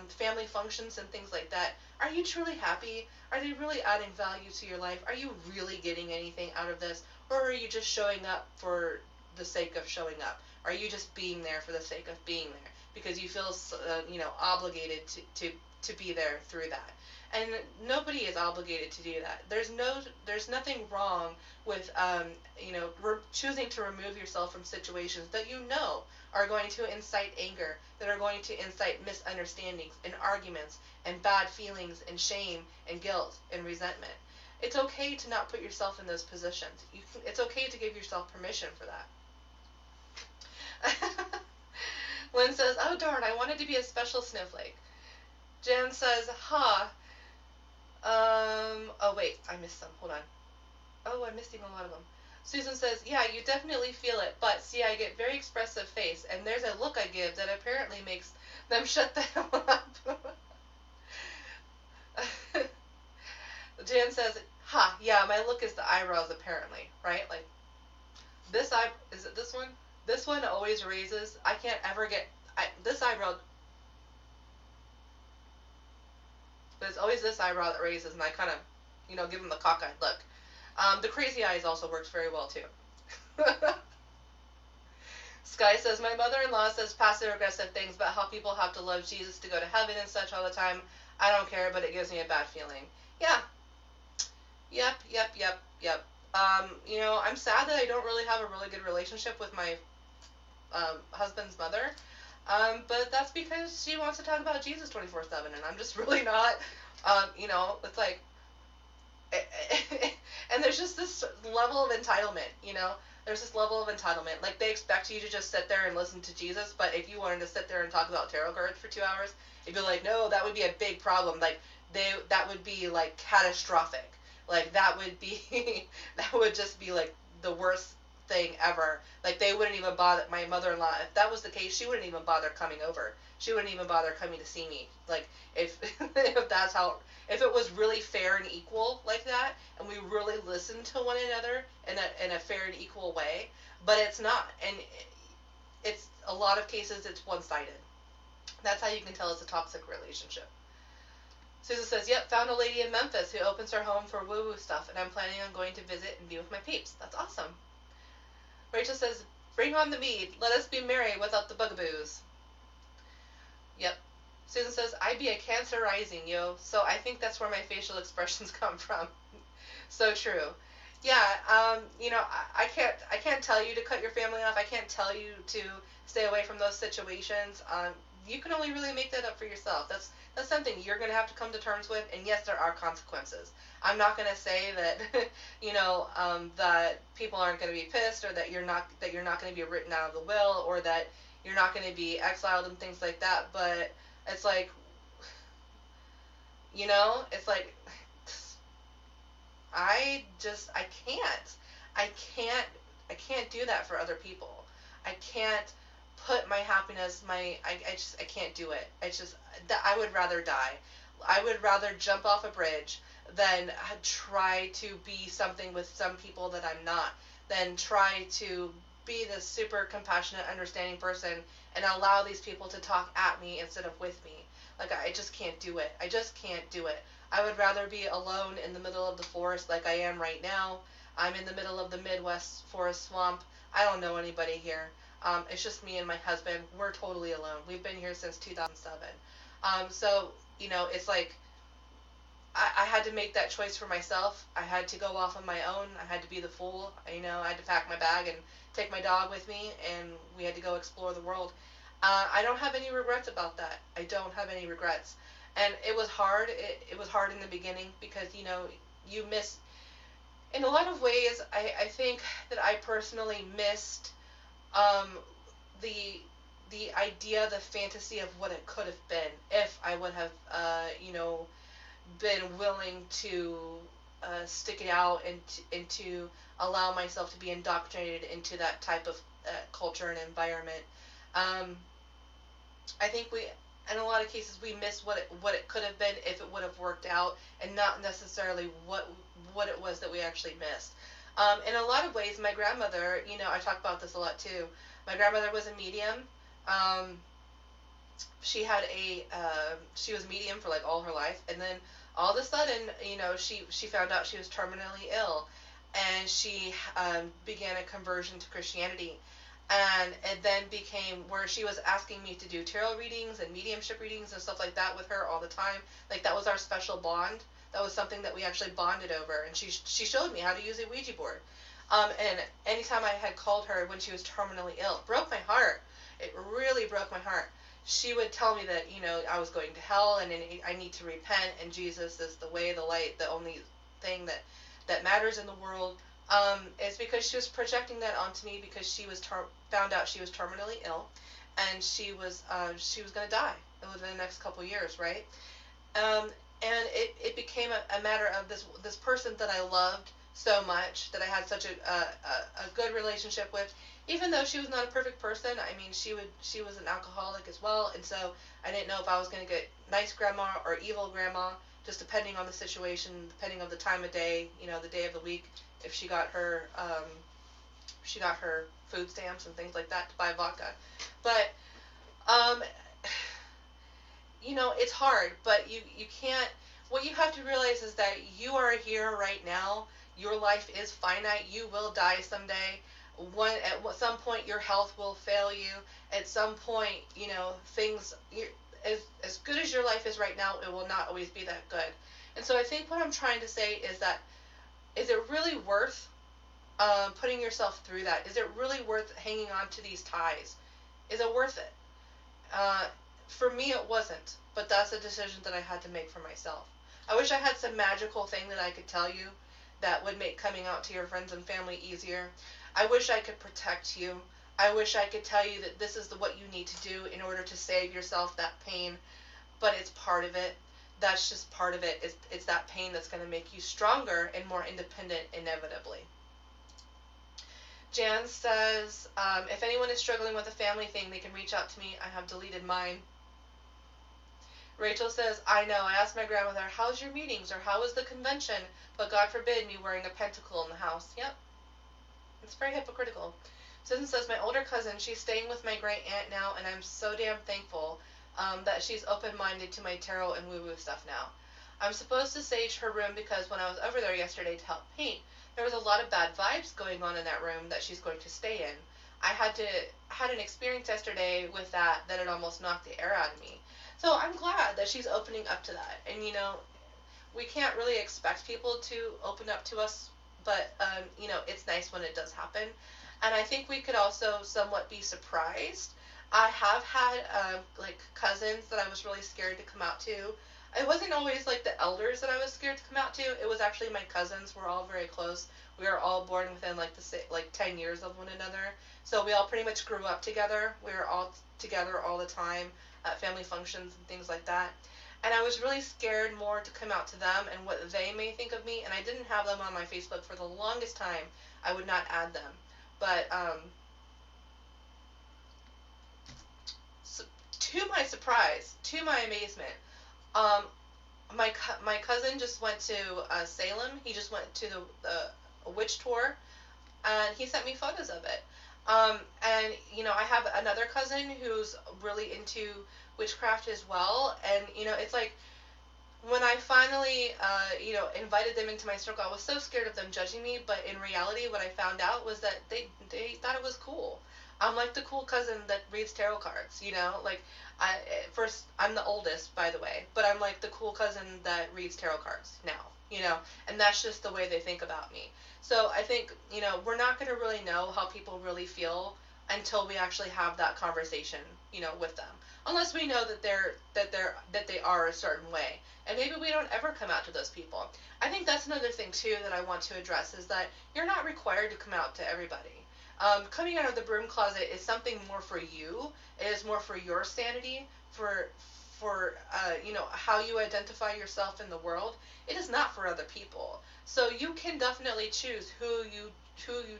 Speaker 1: family functions and things like that, are you truly happy? Are they really adding value to your life? Are you really getting anything out of this? Or are you just showing up for the sake of showing up? Are you just being there for the sake of being there because you feel you know, obligated to be there through that? And nobody is obligated to do that. There's nothing wrong with you know, choosing to remove yourself from situations that you know are going to incite anger, that are going to incite misunderstandings and arguments and bad feelings and shame and guilt and resentment. It's okay to not put yourself in those positions. It's okay to give yourself permission for that. Lynn says, oh darn, I wanted to be a special snowflake. Jan says, oh wait, I missed some, hold on. Oh, I'm missing a lot of them. Susan says, yeah, you definitely feel it, but see, I get very expressive face, and there's a look I give that apparently makes them shut the hell up. Jan says, yeah, my look is the eyebrows apparently, right? Like, this is it this one? This one always raises. I can't ever get this eyebrow. But it's always this eyebrow that raises, and I kind of, you know, give them the cockeyed look. The crazy eyes also works very well too. Sky says, my mother-in-law says passive-aggressive things about how people have to love Jesus to go to heaven and such all the time. I don't care, but it gives me a bad feeling. Yeah. Yep. I'm sad that I don't really have a really good relationship with my husband's mother. But that's because she wants to talk about Jesus 24/7, and I'm just really not. It's like, and there's just this level of entitlement. There's this level of entitlement. Like, they expect you to just sit there and listen to Jesus, but if you wanted to sit there and talk about tarot cards for 2 hours, it'd be like, no, that would be a big problem. Like, that would be, like, catastrophic. Like, that would be, that would just be, like, the worst thing ever. Like, they wouldn't even bother, my mother-in-law, if that was the case, she wouldn't even bother coming over. She wouldn't even bother coming to see me. Like, if if it was really fair and equal like that, and we really listened to one another in a fair and equal way, but it's not. And it's, a lot of cases, it's one-sided. That's how you can tell it's a toxic relationship. Susan says, yep, found a lady in Memphis who opens her home for woo-woo stuff, and I'm planning on going to visit and be with my peeps. That's awesome. Rachel says, bring on the mead. Let us be merry without the bugaboos. Yep. Susan says, I be a Cancer rising, yo, so I think that's where my facial expressions come from. So true. Yeah, I can't tell you to cut your family off. I can't tell you to stay away from those situations. You can only really make that up for yourself. That's something you're going to have to come to terms with, and yes, there are consequences. I'm not going to say that, that people aren't going to be pissed, or that you're not going to be written out of the will, or that you're not going to be exiled and things like that, but it's like, it's like, I can't do that for other people. I can't put my happiness, I can't do it. I would rather die. I would rather jump off a bridge than try to be something with some people that I'm not, than try to be this super compassionate, understanding person and allow these people to talk at me instead of with me. Like, I just can't do it. I just can't do it. I would rather be alone in the middle of the forest like I am right now. I'm in the middle of the Midwest forest swamp. I don't know anybody here. It's just me and my husband. We're totally alone. We've been here since 2007. So, it's like, I had to make that choice for myself. I had to go off on my own. I had to be the fool. I had to pack my bag and take my dog with me, and we had to go explore the world. I don't have any regrets about that. I don't have any regrets. And it was hard. It was hard in the beginning because, you miss, in a lot of ways, I think that I personally missed the idea, the fantasy of what it could have been if I would have, been willing to stick it out and to allow myself to be indoctrinated into that type of culture and environment. I think in a lot of cases, we miss what it could have been if it would have worked out, and not necessarily what it was that we actually missed. In a lot of ways, my grandmother, I talk about this a lot too. My grandmother was a medium. She had she was medium for like all her life, and then all of a sudden, she found out she was terminally ill, and she began a conversion to Christianity. And it then became where she was asking me to do tarot readings and mediumship readings and stuff like that with her all the time. Like, that was our special bond. That was something that we actually bonded over. And she showed me how to use a Ouija board. And anytime I had called her when she was terminally ill, it broke my heart. It really broke my heart. She would tell me that, I was going to hell and I need to repent, and Jesus is the way, the light, the only thing that matters in the world. It's because she was projecting that onto me because she was found out she was terminally ill, and she was going to die within the next couple years, right? And it became a matter of this person that I loved so much, that I had such a good relationship with, even though she was not a perfect person. I mean, she was an alcoholic as well, and so I didn't know if I was going to get nice grandma or evil grandma, just depending on the situation, depending on the time of day, the day of the week. If she got her food stamps and things like that to buy vodka. But it's hard, but you can't. What you have to realize is that you are here right now. Your life is finite. You will die someday. at some point your health will fail you. At some point, things, as good as your life is right now, it will not always be that good. And so I think what I'm trying to say is that, is it really worth putting yourself through that? Is it really worth hanging on to these ties? Is it worth it? For me, it wasn't, but that's a decision that I had to make for myself. I wish I had some magical thing that I could tell you that would make coming out to your friends and family easier. I wish I could protect you. I wish I could tell you that this is what you need to do in order to save yourself that pain, but it's part of it. That's just part of it. It's that pain that's going to make you stronger and more independent inevitably. Jan says, if anyone is struggling with a family thing, they can reach out to me. I have deleted mine. Rachel says, I know. I asked my grandmother, how's your meetings, or how was the convention? But God forbid me wearing a pentacle in the house. Yep. It's very hypocritical. Susan says, my older cousin, she's staying with my great aunt now, and I'm so damn thankful that she's open-minded to my tarot and woo-woo stuff now. I'm supposed to sage her room because when I was over there yesterday to help paint, there was a lot of bad vibes going on in that room that she's going to stay in. I had an experience yesterday with that it almost knocked the air out of me. So I'm glad that she's opening up to that. And, we can't really expect people to open up to us, but, it's nice when it does happen. And I think we could also somewhat be surprised. I have had, cousins that I was really scared to come out to. It wasn't always, the elders that I was scared to come out to. It was actually my cousins. We're all very close. We were all born within, 10 years of one another. So we all pretty much grew up together. We were all together all the time at family functions and things like that. And I was really scared more to come out to them and what they may think of me. And I didn't have them on my Facebook for the longest time. I would not add them. But, so, to my surprise, to my amazement, my cousin just went to Salem. He just went to the witch tour, and he sent me photos of it. And, I have another cousin who's really into witchcraft as well, and, it's like, when I finally, invited them into my circle, I was so scared of them judging me, but in reality, what I found out was that they thought it was cool. I'm like the cool cousin that reads tarot cards, first, I'm the oldest, by the way, but I'm like the cool cousin that reads tarot cards now, and that's just the way they think about me. So I think, we're not going to really know how people really feel until we actually have that conversation, with them. Unless we know that they are a certain way. And maybe we don't ever come out to those people. I think that's another thing, too, that I want to address, is that you're not required to come out to everybody. Coming out of the broom closet is something more for you. It is more for your sanity, for how you identify yourself in the world. It is not for other people. So you can definitely choose who you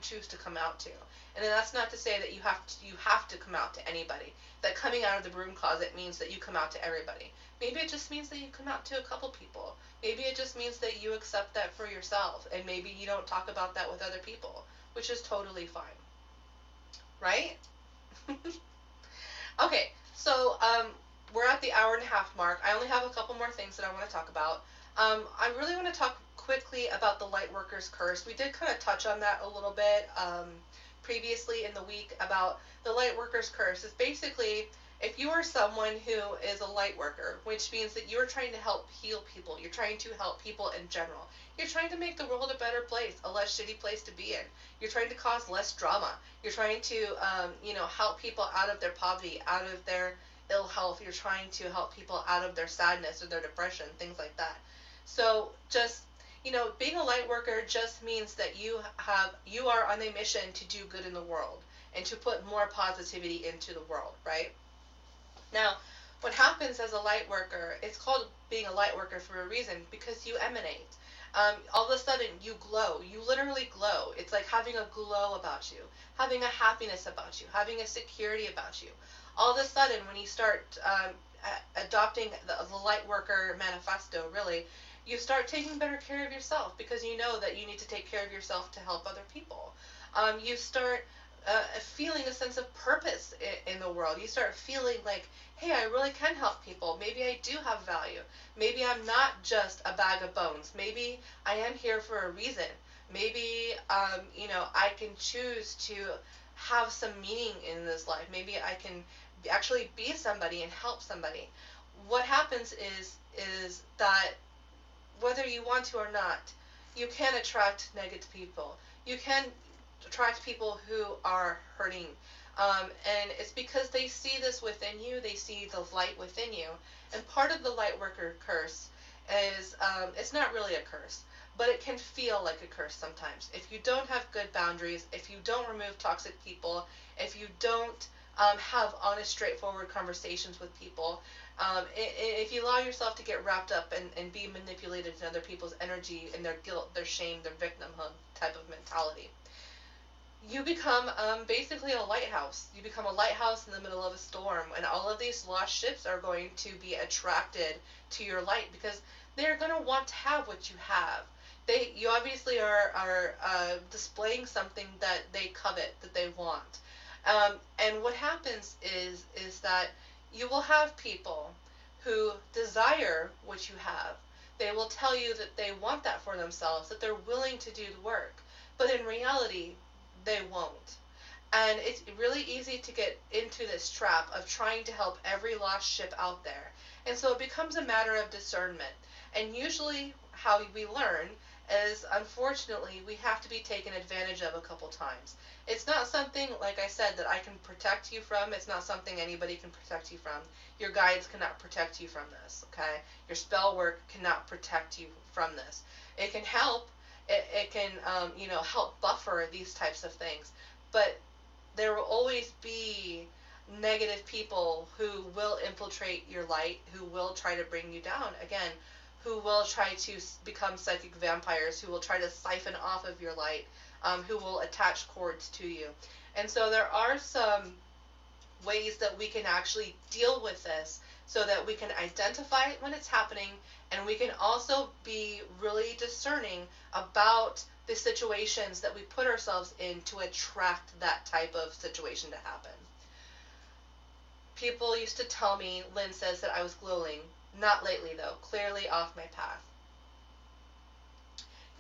Speaker 1: choose to come out to. And then that's not to say that you have to come out to anybody. That coming out of the broom closet means that you come out to everybody. Maybe it just means that you come out to a couple people. Maybe it just means that you accept that for yourself, and maybe you don't talk about that with other people, which is totally fine. Right? Okay, so we're at the hour and a half mark. I only have a couple more things that I want to talk about. I really want to talk quickly about the Lightworker's Curse. We did kind of touch on that a little bit previously in the week about the Lightworker's Curse. It's basically, if you are someone who is a Lightworker, which means that you're trying to help heal people, you're trying to help people in general, you're trying to make the world a better place, a less shitty place to be in, you're trying to cause less drama, you're trying to, help people out of their poverty, out of their ill health, you're trying to help people out of their sadness or their depression, things like that. So just, being a light worker just means that you are on a mission to do good in the world and to put more positivity into the world, right? Now, what happens as a light worker, it's called being a light worker for a reason, because you emanate. All of a sudden, you glow. You literally glow. It's like having a glow about you, having a happiness about you, having a security about you. All of a sudden, when you start adopting the light worker manifesto, really, you start taking better care of yourself because you know that you need to take care of yourself to help other people. You start feeling a sense of purpose in the world. You start feeling like, hey, I really can help people. Maybe I do have value. Maybe I'm not just a bag of bones. Maybe I am here for a reason. Maybe, I can choose to have some meaning in this life. Maybe I can actually be somebody and help somebody. What happens is that whether you want to or not, you can attract negative people. You can attract people who are hurting. And it's because they see this within you, they see the light within you. And part of the Lightworker curse is, it's not really a curse, but it can feel like a curse sometimes. If you don't have good boundaries, if you don't remove toxic people, if you don't have honest, straightforward conversations with people, if you allow yourself to get wrapped up and be manipulated in other people's energy and their guilt, their shame, their victimhood type of mentality, you become basically a lighthouse. You become a lighthouse in the middle of a storm, and all of these lost ships are going to be attracted to your light because they're going to want to have what you have. You obviously are displaying something that they covet, that they want. And what happens is that you will have people who desire what you have. They will tell you that they want that for themselves, that they're willing to do the work. But in reality, they won't. And it's really easy to get into this trap of trying to help every lost ship out there. And so it becomes a matter of discernment. And usually how we learn is, unfortunately, we have to be taken advantage of a couple times. It's not something, like I said, that I can protect you from. It's not something anybody can protect you from. Your guides cannot protect you from this, okay? Your spell work cannot protect you from this. It can help. It can, help buffer these types of things. But there will always be negative people who will infiltrate your light, who will try to bring you down. Again, who will try to become psychic vampires, who will try to siphon off of your light, who will attach cords to you. And so there are some ways that we can actually deal with this so that we can identify it when it's happening, and we can also be really discerning about the situations that we put ourselves in to attract that type of situation to happen. People used to tell me, Lynn says, that I was glowing. Not lately, though. Clearly off my path.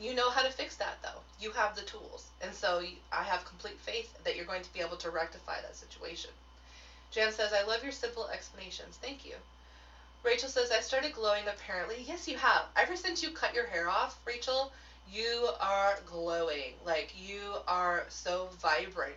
Speaker 1: You know how to fix that, though. You have the tools. And so I have complete faith that you're going to be able to rectify that situation. Jan says, I love your simple explanations. Thank you. Rachel says, I started glowing apparently. Yes, you have. Ever since you cut your hair off, Rachel, you are glowing. Like, you are so vibrant.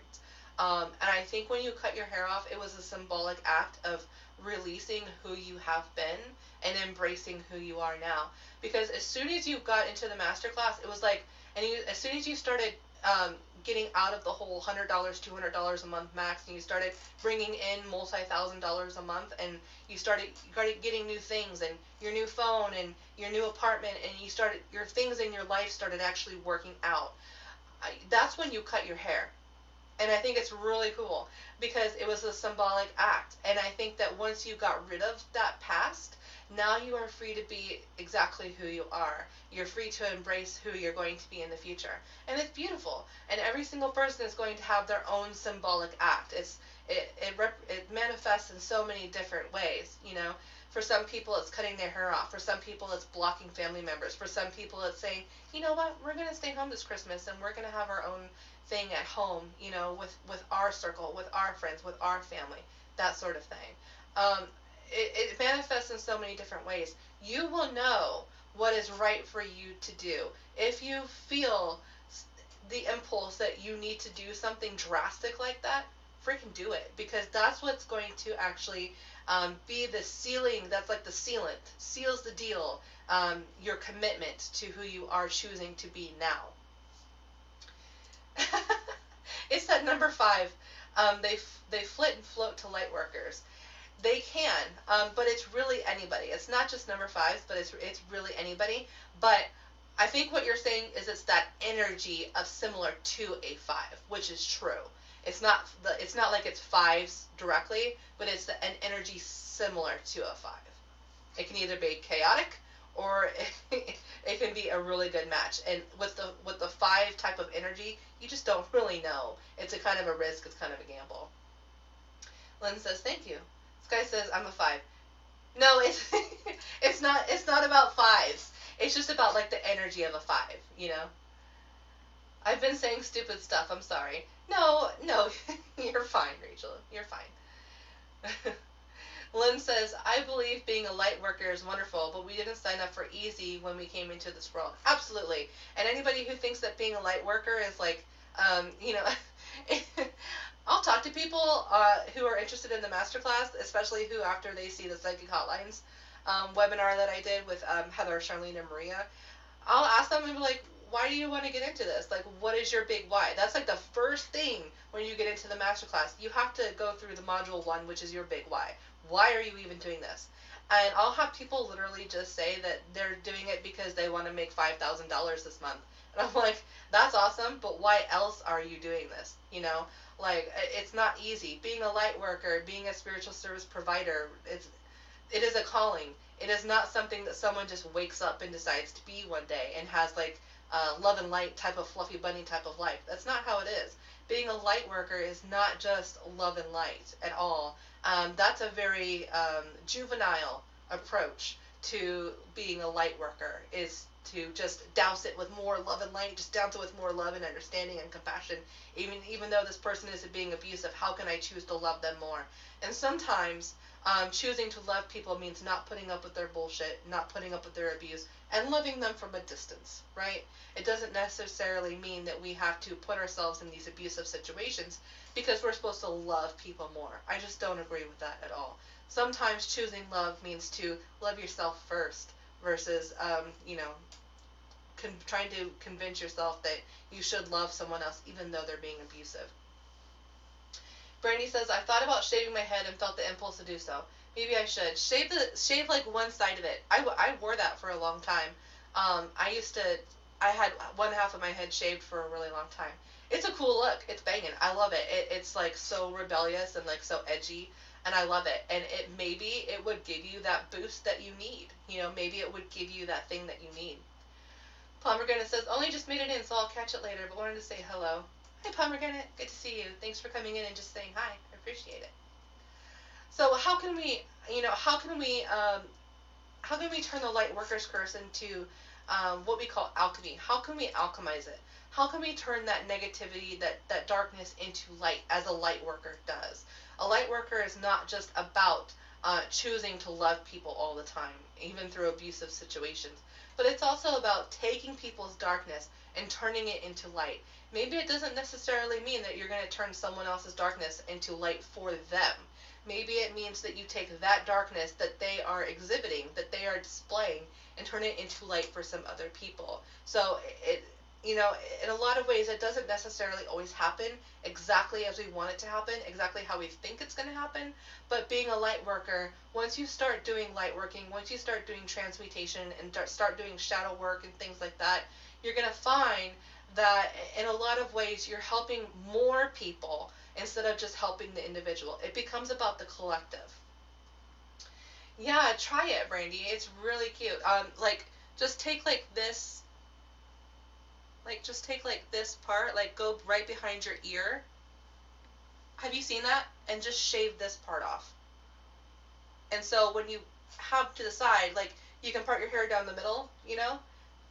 Speaker 1: And I think when you cut your hair off, it was a symbolic act of releasing who you have been and embracing who you are now. Because as soon as you got into the masterclass, it was like, as soon as you started getting out of the whole $100, $200 a month max, and you started bringing in multi-$1,000s a month, and you started getting new things, and your new phone, and your new apartment, and your things in your life started actually working out. That's when you cut your hair. And I think it's really cool because it was a symbolic act. And I think that once you got rid of that past, now you are free to be exactly who you are. You're free to embrace who you're going to be in the future. And it's beautiful. And every single person is going to have their own symbolic act. It manifests in so many different ways, you know. For some people, it's cutting their hair off. For some people, it's blocking family members. For some people, it's saying, you know what, we're going to stay home this Christmas and we're going to have our own thing at home, you know, with our circle, with our friends, with our family, that sort of thing. It manifests in so many different ways. You will know what is right for you to do. If you feel the impulse that you need to do something drastic like that, freaking do it, because that's what's going to actually be the sealing. That's like the sealant, seals the deal, your commitment to who you are choosing to be now. It's that number 5. They flit and float to light workers. They can, but it's really anybody. It's not just number 5s, but it's really anybody. But I think what you're saying is it's that energy of similar to a 5, which is true. It's not like it's 5s directly, but it's an energy similar to a 5. It can either be chaotic or it can be a really good match. And with the 5 type of energy, you just don't really know. It's a kind of a risk. It's kind of a gamble. Lynn says, thank you. Sky says, I'm a 5. No, it's not about 5s. It's just about like the energy of a 5, you know? I've been saying stupid stuff. I'm sorry. No, no, you're fine, Rachel. You're fine. Lynn says, I believe being a light worker is wonderful, but we didn't sign up for easy when we came into this world. Absolutely. And anybody who thinks that being a light worker is like, you know, I'll talk to people who are interested in the masterclass, especially who, after they see the Psychic Hotlines webinar that I did with Heather, Charlene, and Maria, I'll ask them and be like, why do you want to get into this? Like, what is your big why? That's like the first thing when you get into the masterclass. You have to go through the module 1, which is your big why. Why are you even doing this? And I'll have people literally just say that they're doing it because they want to make $5,000 this month. And I'm like, that's awesome, but why else are you doing this? You know, like, it's not easy. Being a light worker, being a spiritual service provider, it is a calling. It is not something that someone just wakes up and decides to be one day and has like love and light type of fluffy bunny type of life. That's not how it is. Being a light worker is not just love and light at all. That's a very juvenile approach to being a light worker, is to just douse it with more love and light, just douse it with more love and understanding and compassion. Even though this person is being abusive, how can I choose to love them more? And sometimes choosing to love people means not putting up with their bullshit, not putting up with their abuse, and loving them from a distance, right? It doesn't necessarily mean that we have to put ourselves in these abusive situations because we're supposed to love people more. I just don't agree with that at all. Sometimes choosing love means to love yourself first versus, trying to convince yourself that you should love someone else even though they're being abusive. Brandy says, I've thought about shaving my head and felt the impulse to do so. Maybe I should. Shave like one side of it. I wore that for a long time. I had one half of my head shaved for a really long time. It's a cool look. It's banging. I love it. It's like so rebellious and like so edgy, and I love it. And maybe it would give you that boost that you need. You know, maybe it would give you that thing that you need. Pomegranate says, only just made it in, so I'll catch it later, but wanted to say hello. Hi, Pomegranate. Good to see you. Thanks for coming in and just saying hi. I appreciate it. So how can we turn the light worker's curse into what we call alchemy? How can we alchemize it? How can we turn that negativity, that darkness into light, as a light worker does? A light worker is not just about choosing to love people all the time, even through abusive situations, but it's also about taking people's darkness and turning it into light. Maybe it doesn't necessarily mean that you're going to turn someone else's darkness into light for them. Maybe it means that you take that darkness that they are exhibiting, that they are displaying, and turn it into light for some other people. So in a lot of ways, it doesn't necessarily always happen exactly as we want it to happen, exactly how we think it's going to happen. But being a light worker, once you start doing light working, once you start doing transmutation and start doing shadow work and things like that, you're going to find that in a lot of ways you're helping more people instead of just helping the individual. It becomes about the collective. Yeah, try it, Brandy. It's really cute. Just take this part, like go right behind your ear. Have you seen that? And just shave this part off. And so when you have to the side, like, you can part your hair down the middle,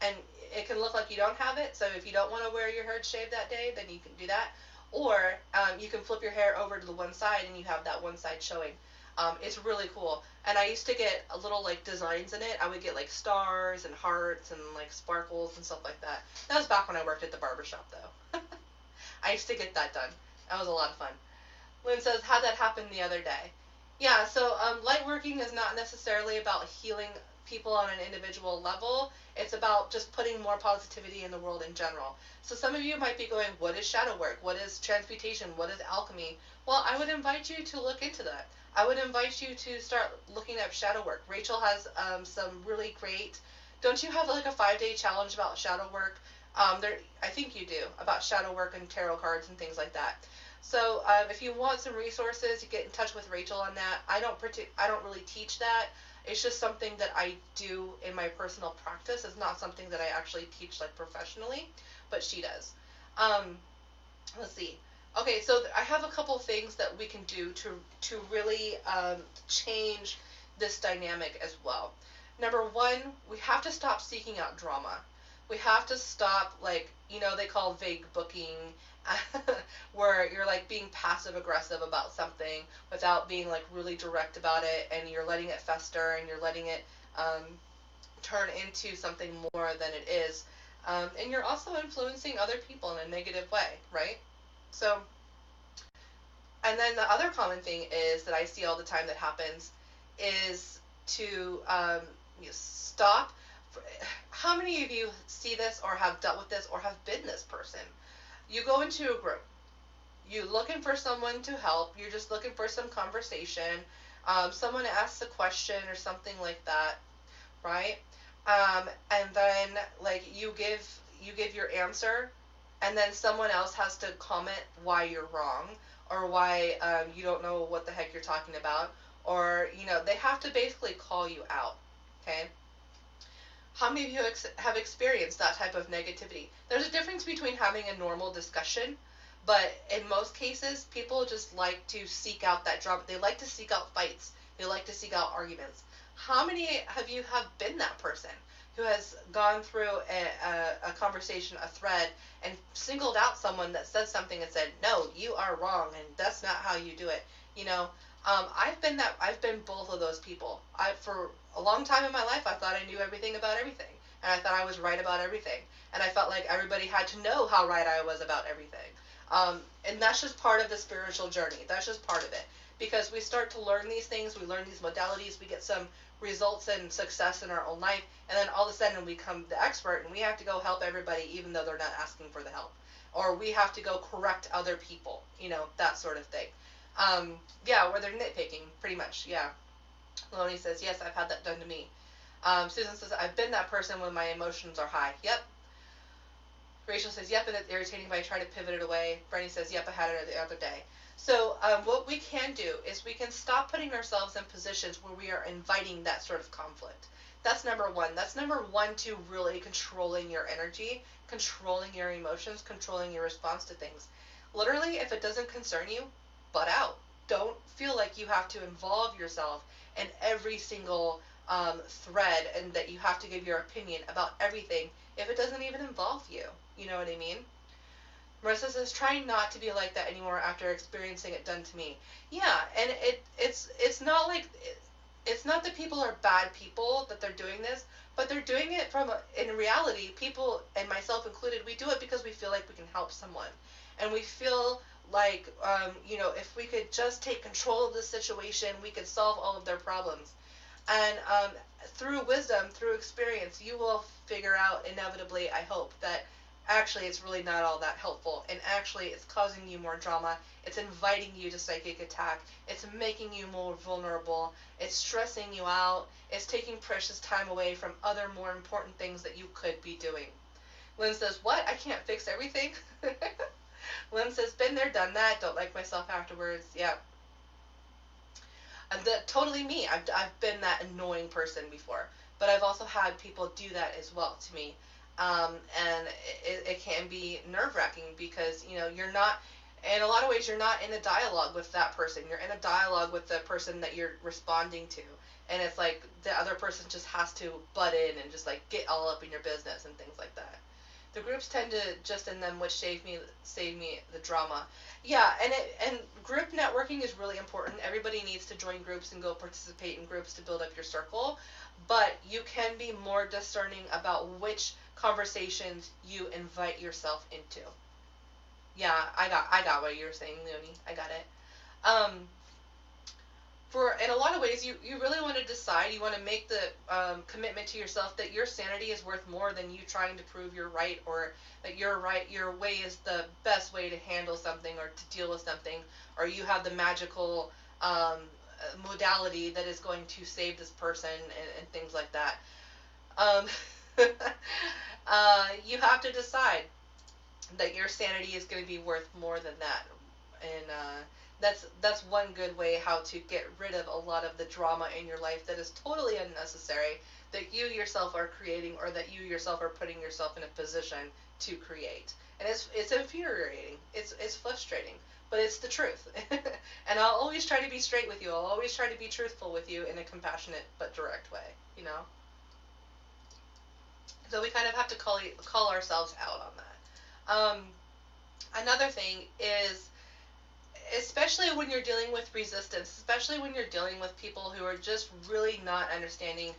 Speaker 1: and it can look like you don't have it. So if you don't want to wear your hair shaved that day, then you can do that. Or you can flip your hair over to the one side and you have that one side showing. It's really cool. And I used to get a little like designs in it. I would get like stars and hearts and like sparkles and stuff like that. That was back when I worked at the barbershop though. I used to get that done. That was a lot of fun. Lynn says, how'd that happen the other day? Yeah, so light working is not necessarily about healing people on an individual level. It's about just putting more positivity in the world in general. So some of you might be going, what is shadow work? What is transmutation? What is alchemy? Well, I would invite you to look into that. I would invite you to start looking at shadow work. Rachel has some really great, don't you have like a 5-day challenge about shadow work? I think you do, about shadow work and tarot cards and things like that. So if you want some resources, you get in touch with Rachel on that. I don't really teach that. It's just something that I do in my personal practice. It's not something that I actually teach like professionally, but she does. Let's see. Okay, so I have a couple things that we can do to really change this dynamic as well. Number one, we have to stop seeking out drama. We have to stop, like, they call vague booking, where you're like being passive aggressive about something without being like really direct about it, and you're letting it fester, and you're letting it um, turn into something more than it is. And you're also influencing other people in a negative way, right? So, and then the other common thing is that I see all the time that happens is to stop. How many of you see this or have dealt with this or have been this person? You go into a group. You're looking for someone to help. You're just looking for some conversation. Someone asks a question or something like that, right? And then like you give your answer, and then someone else has to comment why you're wrong, or why you don't know what the heck you're talking about, or they have to basically call you out. Okay. How many of you have experienced that type of negativity? There's a difference between having a normal discussion, but in most cases, people just like to seek out that drama. They like to seek out fights. They like to seek out arguments. How many of you have been that person who has gone through a conversation, a thread, and singled out someone that said something and said, no, you are wrong, and that's not how you do it? I've been that. I've been both of those people. For a long time in my life, I thought I knew everything about everything, and I thought I was right about everything, and I felt like everybody had to know how right I was about everything. And that's just part of the spiritual journey. That's just part of it, because we start to learn these things. We learn these modalities. We get some results and success in our own life, and then all of a sudden we become the expert, and we have to go help everybody, even though they're not asking for the help, or we have to go correct other people. That sort of thing. Yeah, where they're nitpicking, pretty much, yeah. Lonnie says, yes, I've had that done to me. Susan says, I've been that person when my emotions are high. Yep. Rachel says, yep, and it's irritating, but I try to pivot it away. Brenny says, yep, I had it the other day. So what we can do is we can stop putting ourselves in positions where we are inviting that sort of conflict. That's number one. That's number one to really controlling your energy, controlling your emotions, controlling your response to things. Literally, if it doesn't concern you, butt out. Don't feel like you have to involve yourself in every single thread, and that you have to give your opinion about everything if it doesn't even involve you. You know what I mean? Marissa says, trying not to be like that anymore after experiencing it done to me. Yeah, and it's not like it's not that people are bad people that they're doing this, but they're doing it in reality, people, and myself included, we do it because we feel like we can help someone, and we feel like if we could just take control of the situation, we could solve all of their problems. And through wisdom, through experience, you will figure out inevitably, I hope, that actually it's really not all that helpful, and actually it's causing you more drama, it's inviting you to psychic attack, it's making you more vulnerable, it's stressing you out, it's taking precious time away from other more important things that you could be doing. Lynn says, what? I can't fix everything? Lynn says, been there, done that, don't like myself afterwards. Yeah. Totally me. I've been that annoying person before, but I've also had people do that as well to me. And it can be nerve-wracking because, you're not, in a lot of ways, you're not in a dialogue with that person. You're in a dialogue with the person that you're responding to. And it's like the other person just has to butt in and just like get all up in your business and things like that. The groups tend to just in them, which save me the drama. Yeah, and group networking is really important. Everybody needs to join groups and go participate in groups to build up your circle. But you can be more discerning about which conversations you invite yourself into. Yeah, I got what you were saying, Leonie. I got it. In a lot of ways, you really want to decide, you want to make the commitment to yourself that your sanity is worth more than you trying to prove you're right, or that you're right, your way is the best way to handle something or to deal with something, or you have the magical modality that is going to save this person, and things like that. You have to decide that your sanity is going to be worth more than that, and that's one good way how to get rid of a lot of the drama in your life that is totally unnecessary, that you yourself are creating, or that you yourself are putting yourself in a position to create. And it's infuriating. It's frustrating, but it's the truth. And I'll always try to be straight with you. I'll always try to be truthful with you in a compassionate but direct way, So we kind of have to call ourselves out on that. Another thing is, especially when you're dealing with resistance, especially when you're dealing with people who are just really not understanding,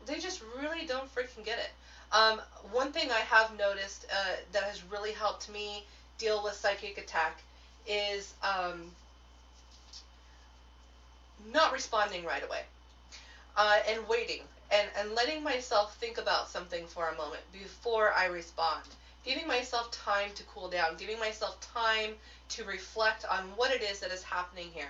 Speaker 1: they just really don't freaking get it. One thing I have noticed that has really helped me deal with psychic attack is not responding right away, and waiting, and letting myself think about something for a moment before I respond. Giving myself time to cool down, giving myself time to reflect on what it is that is happening here.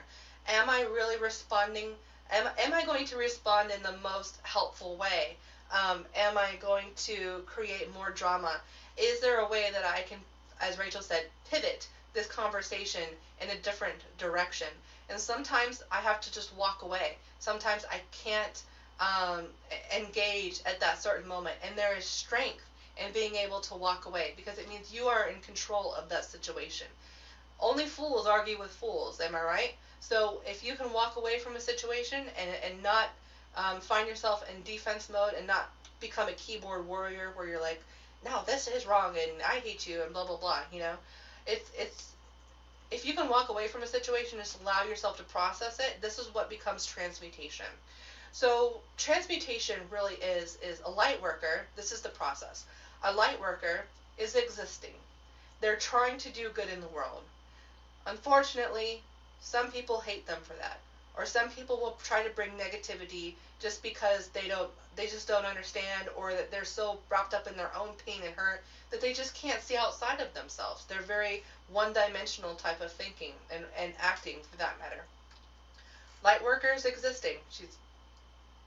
Speaker 1: Am I really responding? Am I going to respond in the most helpful way? Am I going to create more drama? Is there a way that I can, as Rachel said, pivot this conversation in a different direction? And sometimes I have to just walk away. Sometimes I can't engage at that certain moment. And there is strength in being able to walk away, because it means you are in control of that situation. Only fools argue with fools, am I right? So if you can walk away from a situation and not find yourself in defense mode and not become a keyboard warrior where you're like, no, this is wrong and I hate you and blah, blah, blah, it's if you can walk away from a situation and just allow yourself to process it, this is what becomes transmutation. So transmutation really is a light worker. This is the process. A light worker is existing. They're trying to do good in the world. Unfortunately, some people hate them for that. Or some people will try to bring negativity just because they just don't understand, or that they're so wrapped up in their own pain and hurt that they just can't see outside of themselves. They're very one-dimensional type of thinking and acting, for that matter. Light worker is existing. She's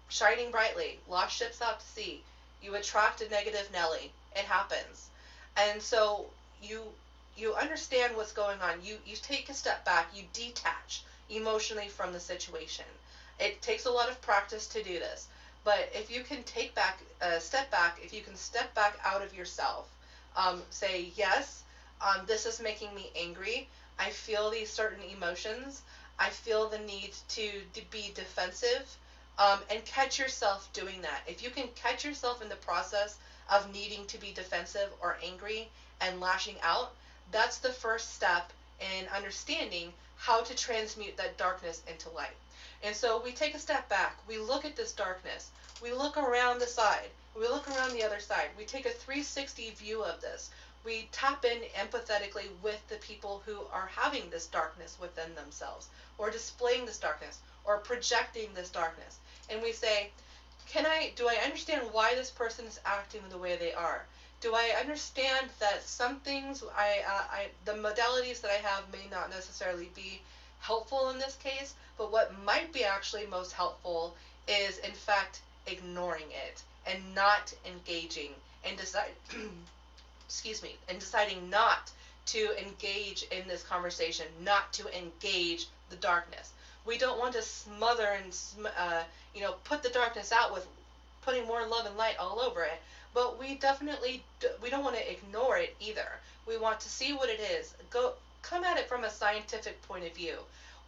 Speaker 1: shining brightly. Lost ships out to sea. You attract a negative Nelly. It happens. And so you understand what's going on. You take a step back. You detach emotionally from the situation. It takes a lot of practice to do this. But if you can step back, if you can step back out of yourself, say, yes, this is making me angry. I feel these certain emotions. I feel the need to be defensive. And catch yourself doing that. If you can catch yourself in the process of needing to be defensive or angry and lashing out, that's the first step in understanding how to transmute that darkness into light. And so we take a step back. We look at this darkness. We look around the side. We look around the other side. We take a 360 view of this. We tap in empathetically with the people who are having this darkness within themselves, or displaying this darkness, or projecting this darkness. And we say, do I understand why this person is acting the way they are? Do I understand that some things, the modalities that I have may not necessarily be helpful in this case, but what might be actually most helpful is, in fact, ignoring it and not engaging and deciding not to engage in this conversation, not to engage the darkness. We don't want to smother and put the darkness out with putting more love and light all over it, but we don't want to ignore it either. We want to see what it is. Come at it from a scientific point of view.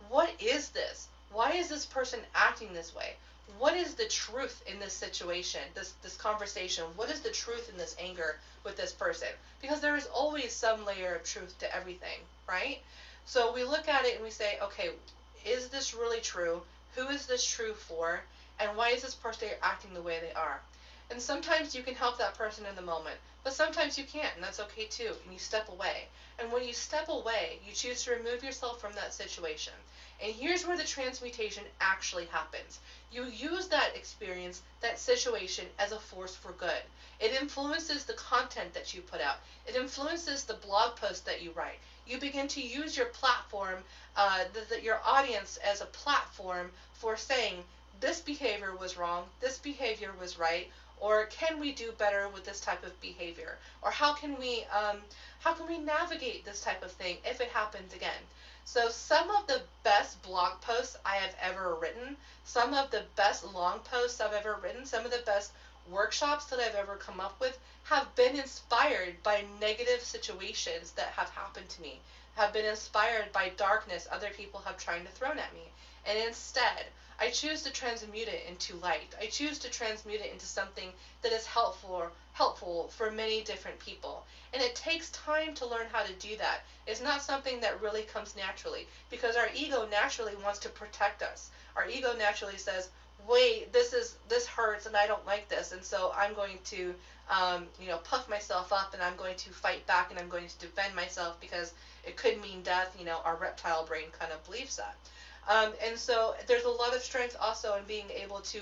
Speaker 1: What is this? Why is this person acting this way? What is the truth in this situation, this conversation? What is the truth in this anger with this person? Because there is always some layer of truth to everything, right? So we look at it and we say, okay, is this really true? Who is this true for? And why is this person acting the way they are? And sometimes you can help that person in the moment, but sometimes you can't, and that's okay too, and you step away. And when you step away, you choose to remove yourself from that situation. And here's where the transmutation actually happens. You use that experience, that situation, as a force for good. It influences the content that you put out. It influences the blog post that you write. You begin to use your platform, your audience, as a platform for saying, this behavior was wrong, this behavior was right, or can we do better with this type of behavior? Or how can we navigate this type of thing if it happens again? So some of the best blog posts I have ever written, some of the best long posts I've ever written, some of the best workshops that I've ever come up with have been inspired by negative situations that have happened to me, have been inspired by darkness other people have tried to throw at me. And instead, I choose to transmute it into light. I choose to transmute it into something that is helpful for many different people. And it takes time to learn how to do that. It's not something that really comes naturally, because our ego naturally wants to protect us. Our ego naturally says, wait, this hurts and I don't like this, and so I'm going to puff myself up, and I'm going to fight back, and I'm going to defend myself because it could mean death. Our reptile brain kind of believes that. And so there's a lot of strength also in being able to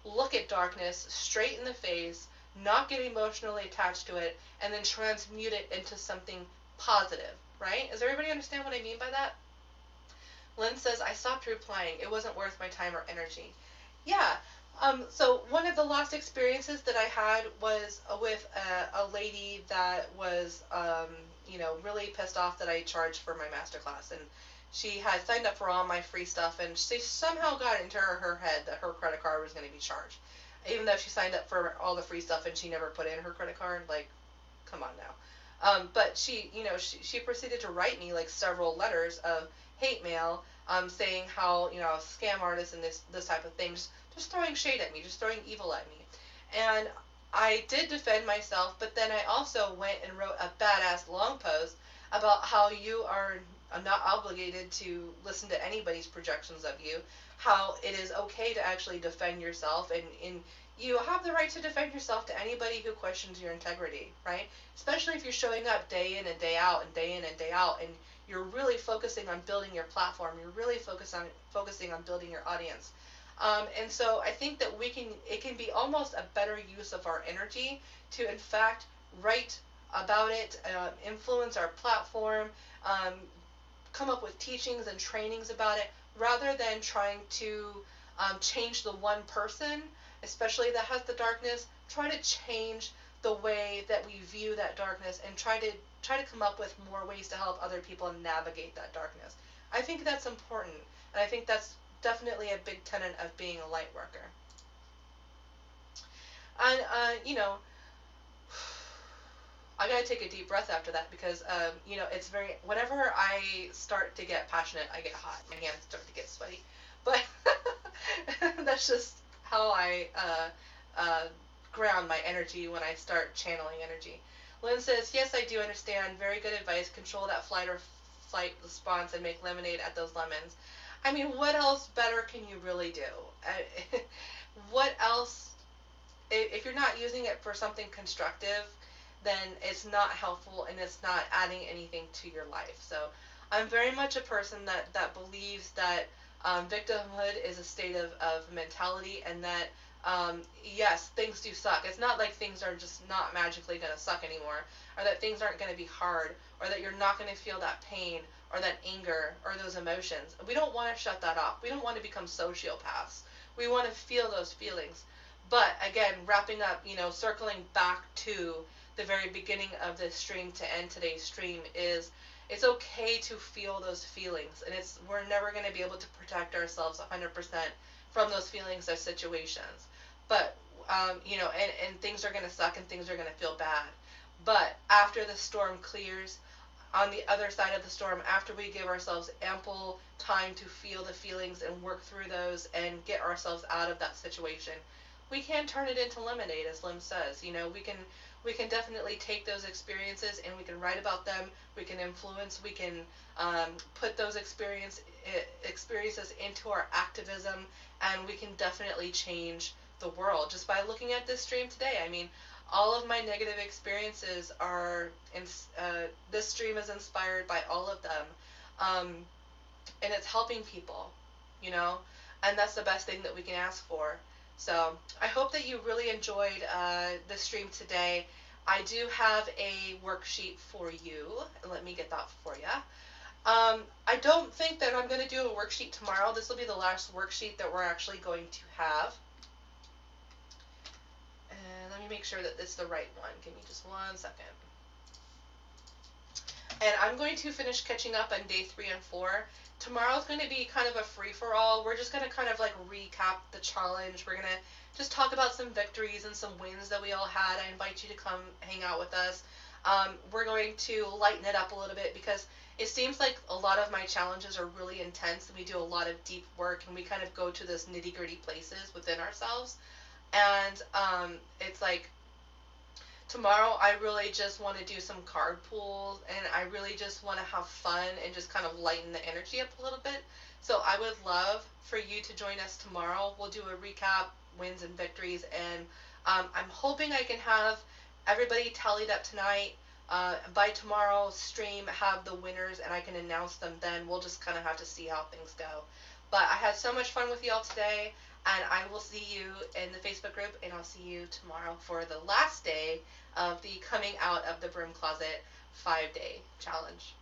Speaker 1: look at darkness straight in the face, not get emotionally attached to it, and then transmute it into something positive, right? Does everybody understand what I mean by that? Lynn says, I stopped replying. It wasn't worth my time or energy. Yeah. So one of the last experiences that I had was with a lady that was, really pissed off that I charged for my masterclass. And she had signed up for all my free stuff, and she somehow got into her head that her credit card was going to be charged. Even though she signed up for all the free stuff and she never put in her credit card, like, come on now. But she proceeded to write me like several letters of hate mail, saying how, I was a scam artist and this type of thing, just throwing shade at me, just throwing evil at me. And I did defend myself, but then I also went and wrote a badass long post about how you are not obligated to listen to anybody's projections of you, how it is okay to actually defend yourself, and you have the right to defend yourself to anybody who questions your integrity, right? Especially if you're showing up day in and day out and day in and day out, and you're really focusing on building your platform, you're really focusing on building your audience. And so I think that it can be almost a better use of our energy to, in fact, write about it, influence our platform, come up with teachings and trainings about it, rather than trying to change the one person, especially that has the darkness. Try to change the way that we view that darkness, and try to come up with more ways to help other people navigate that darkness. I think that's important, and I think that's definitely a big tenet of being a light worker. And I gotta take a deep breath after that, because it's very, whenever I start to get passionate, I get hot, my hands start to get sweaty, but that's just how I ground my energy when I start channeling energy. Lynn says, yes, I do understand, very good advice, control that flight response and make lemonade at those lemons. I mean, what else better can you really do? What else, if you're not using it for something constructive, then it's not helpful and it's not adding anything to your life. So I'm very much a person that believes that victimhood is a state of mentality, and that yes, things do suck. It's not like things are just not magically going to suck anymore, or that things aren't going to be hard, or that you're not going to feel that pain or that anger or those emotions. We don't want to shut that off. We don't want to become sociopaths. We want to feel those feelings. But again, wrapping up, circling back to the very beginning of this stream to end today's stream, is it's okay to feel those feelings, and we're never going to be able to protect ourselves 100% from those feelings or situations. But and things are going to suck and things are going to feel bad. But after the storm clears, on the other side of the storm, after we give ourselves ample time to feel the feelings and work through those and get ourselves out of that situation, we can turn it into lemonade, as Lim says. We can definitely take those experiences and we can write about them. We can influence. We can put those experiences into our activism, and we can definitely change the world just by looking at this stream today. I mean, all of my negative experiences are, this stream is inspired by all of them, and it's helping people, and that's the best thing that we can ask for. So I hope that you really enjoyed this stream today. I do have a worksheet for you. Let me get that for you. I don't think that I'm going to do a worksheet tomorrow. This will be the last worksheet that we're actually going to have. And let me make sure that it's the right one. Give me just 1 second. And I'm going to finish catching up on day 3 and 4. Tomorrow's going to be kind of a free-for-all. We're just going to kind of like recap the challenge. We're going to just talk about some victories and some wins that we all had. I invite you to come hang out with us. We're going to lighten it up a little bit, because it seems like a lot of my challenges are really intense and we do a lot of deep work and we kind of go to those nitty gritty places within ourselves. And it's like tomorrow I really just want to do some card pulls and I really just want to have fun and just kind of lighten the energy up a little bit. So I would love for you to join us tomorrow. We'll do a recap, wins and victories, and I'm hoping I can have everybody tallied up tonight. By tomorrow's stream, have the winners and I can announce them then. We'll just kind of have to see how things go. But I had so much fun with y'all today, and I will see you in the Facebook group, and I'll see you tomorrow for the last day of the coming out of the broom closet 5-day challenge.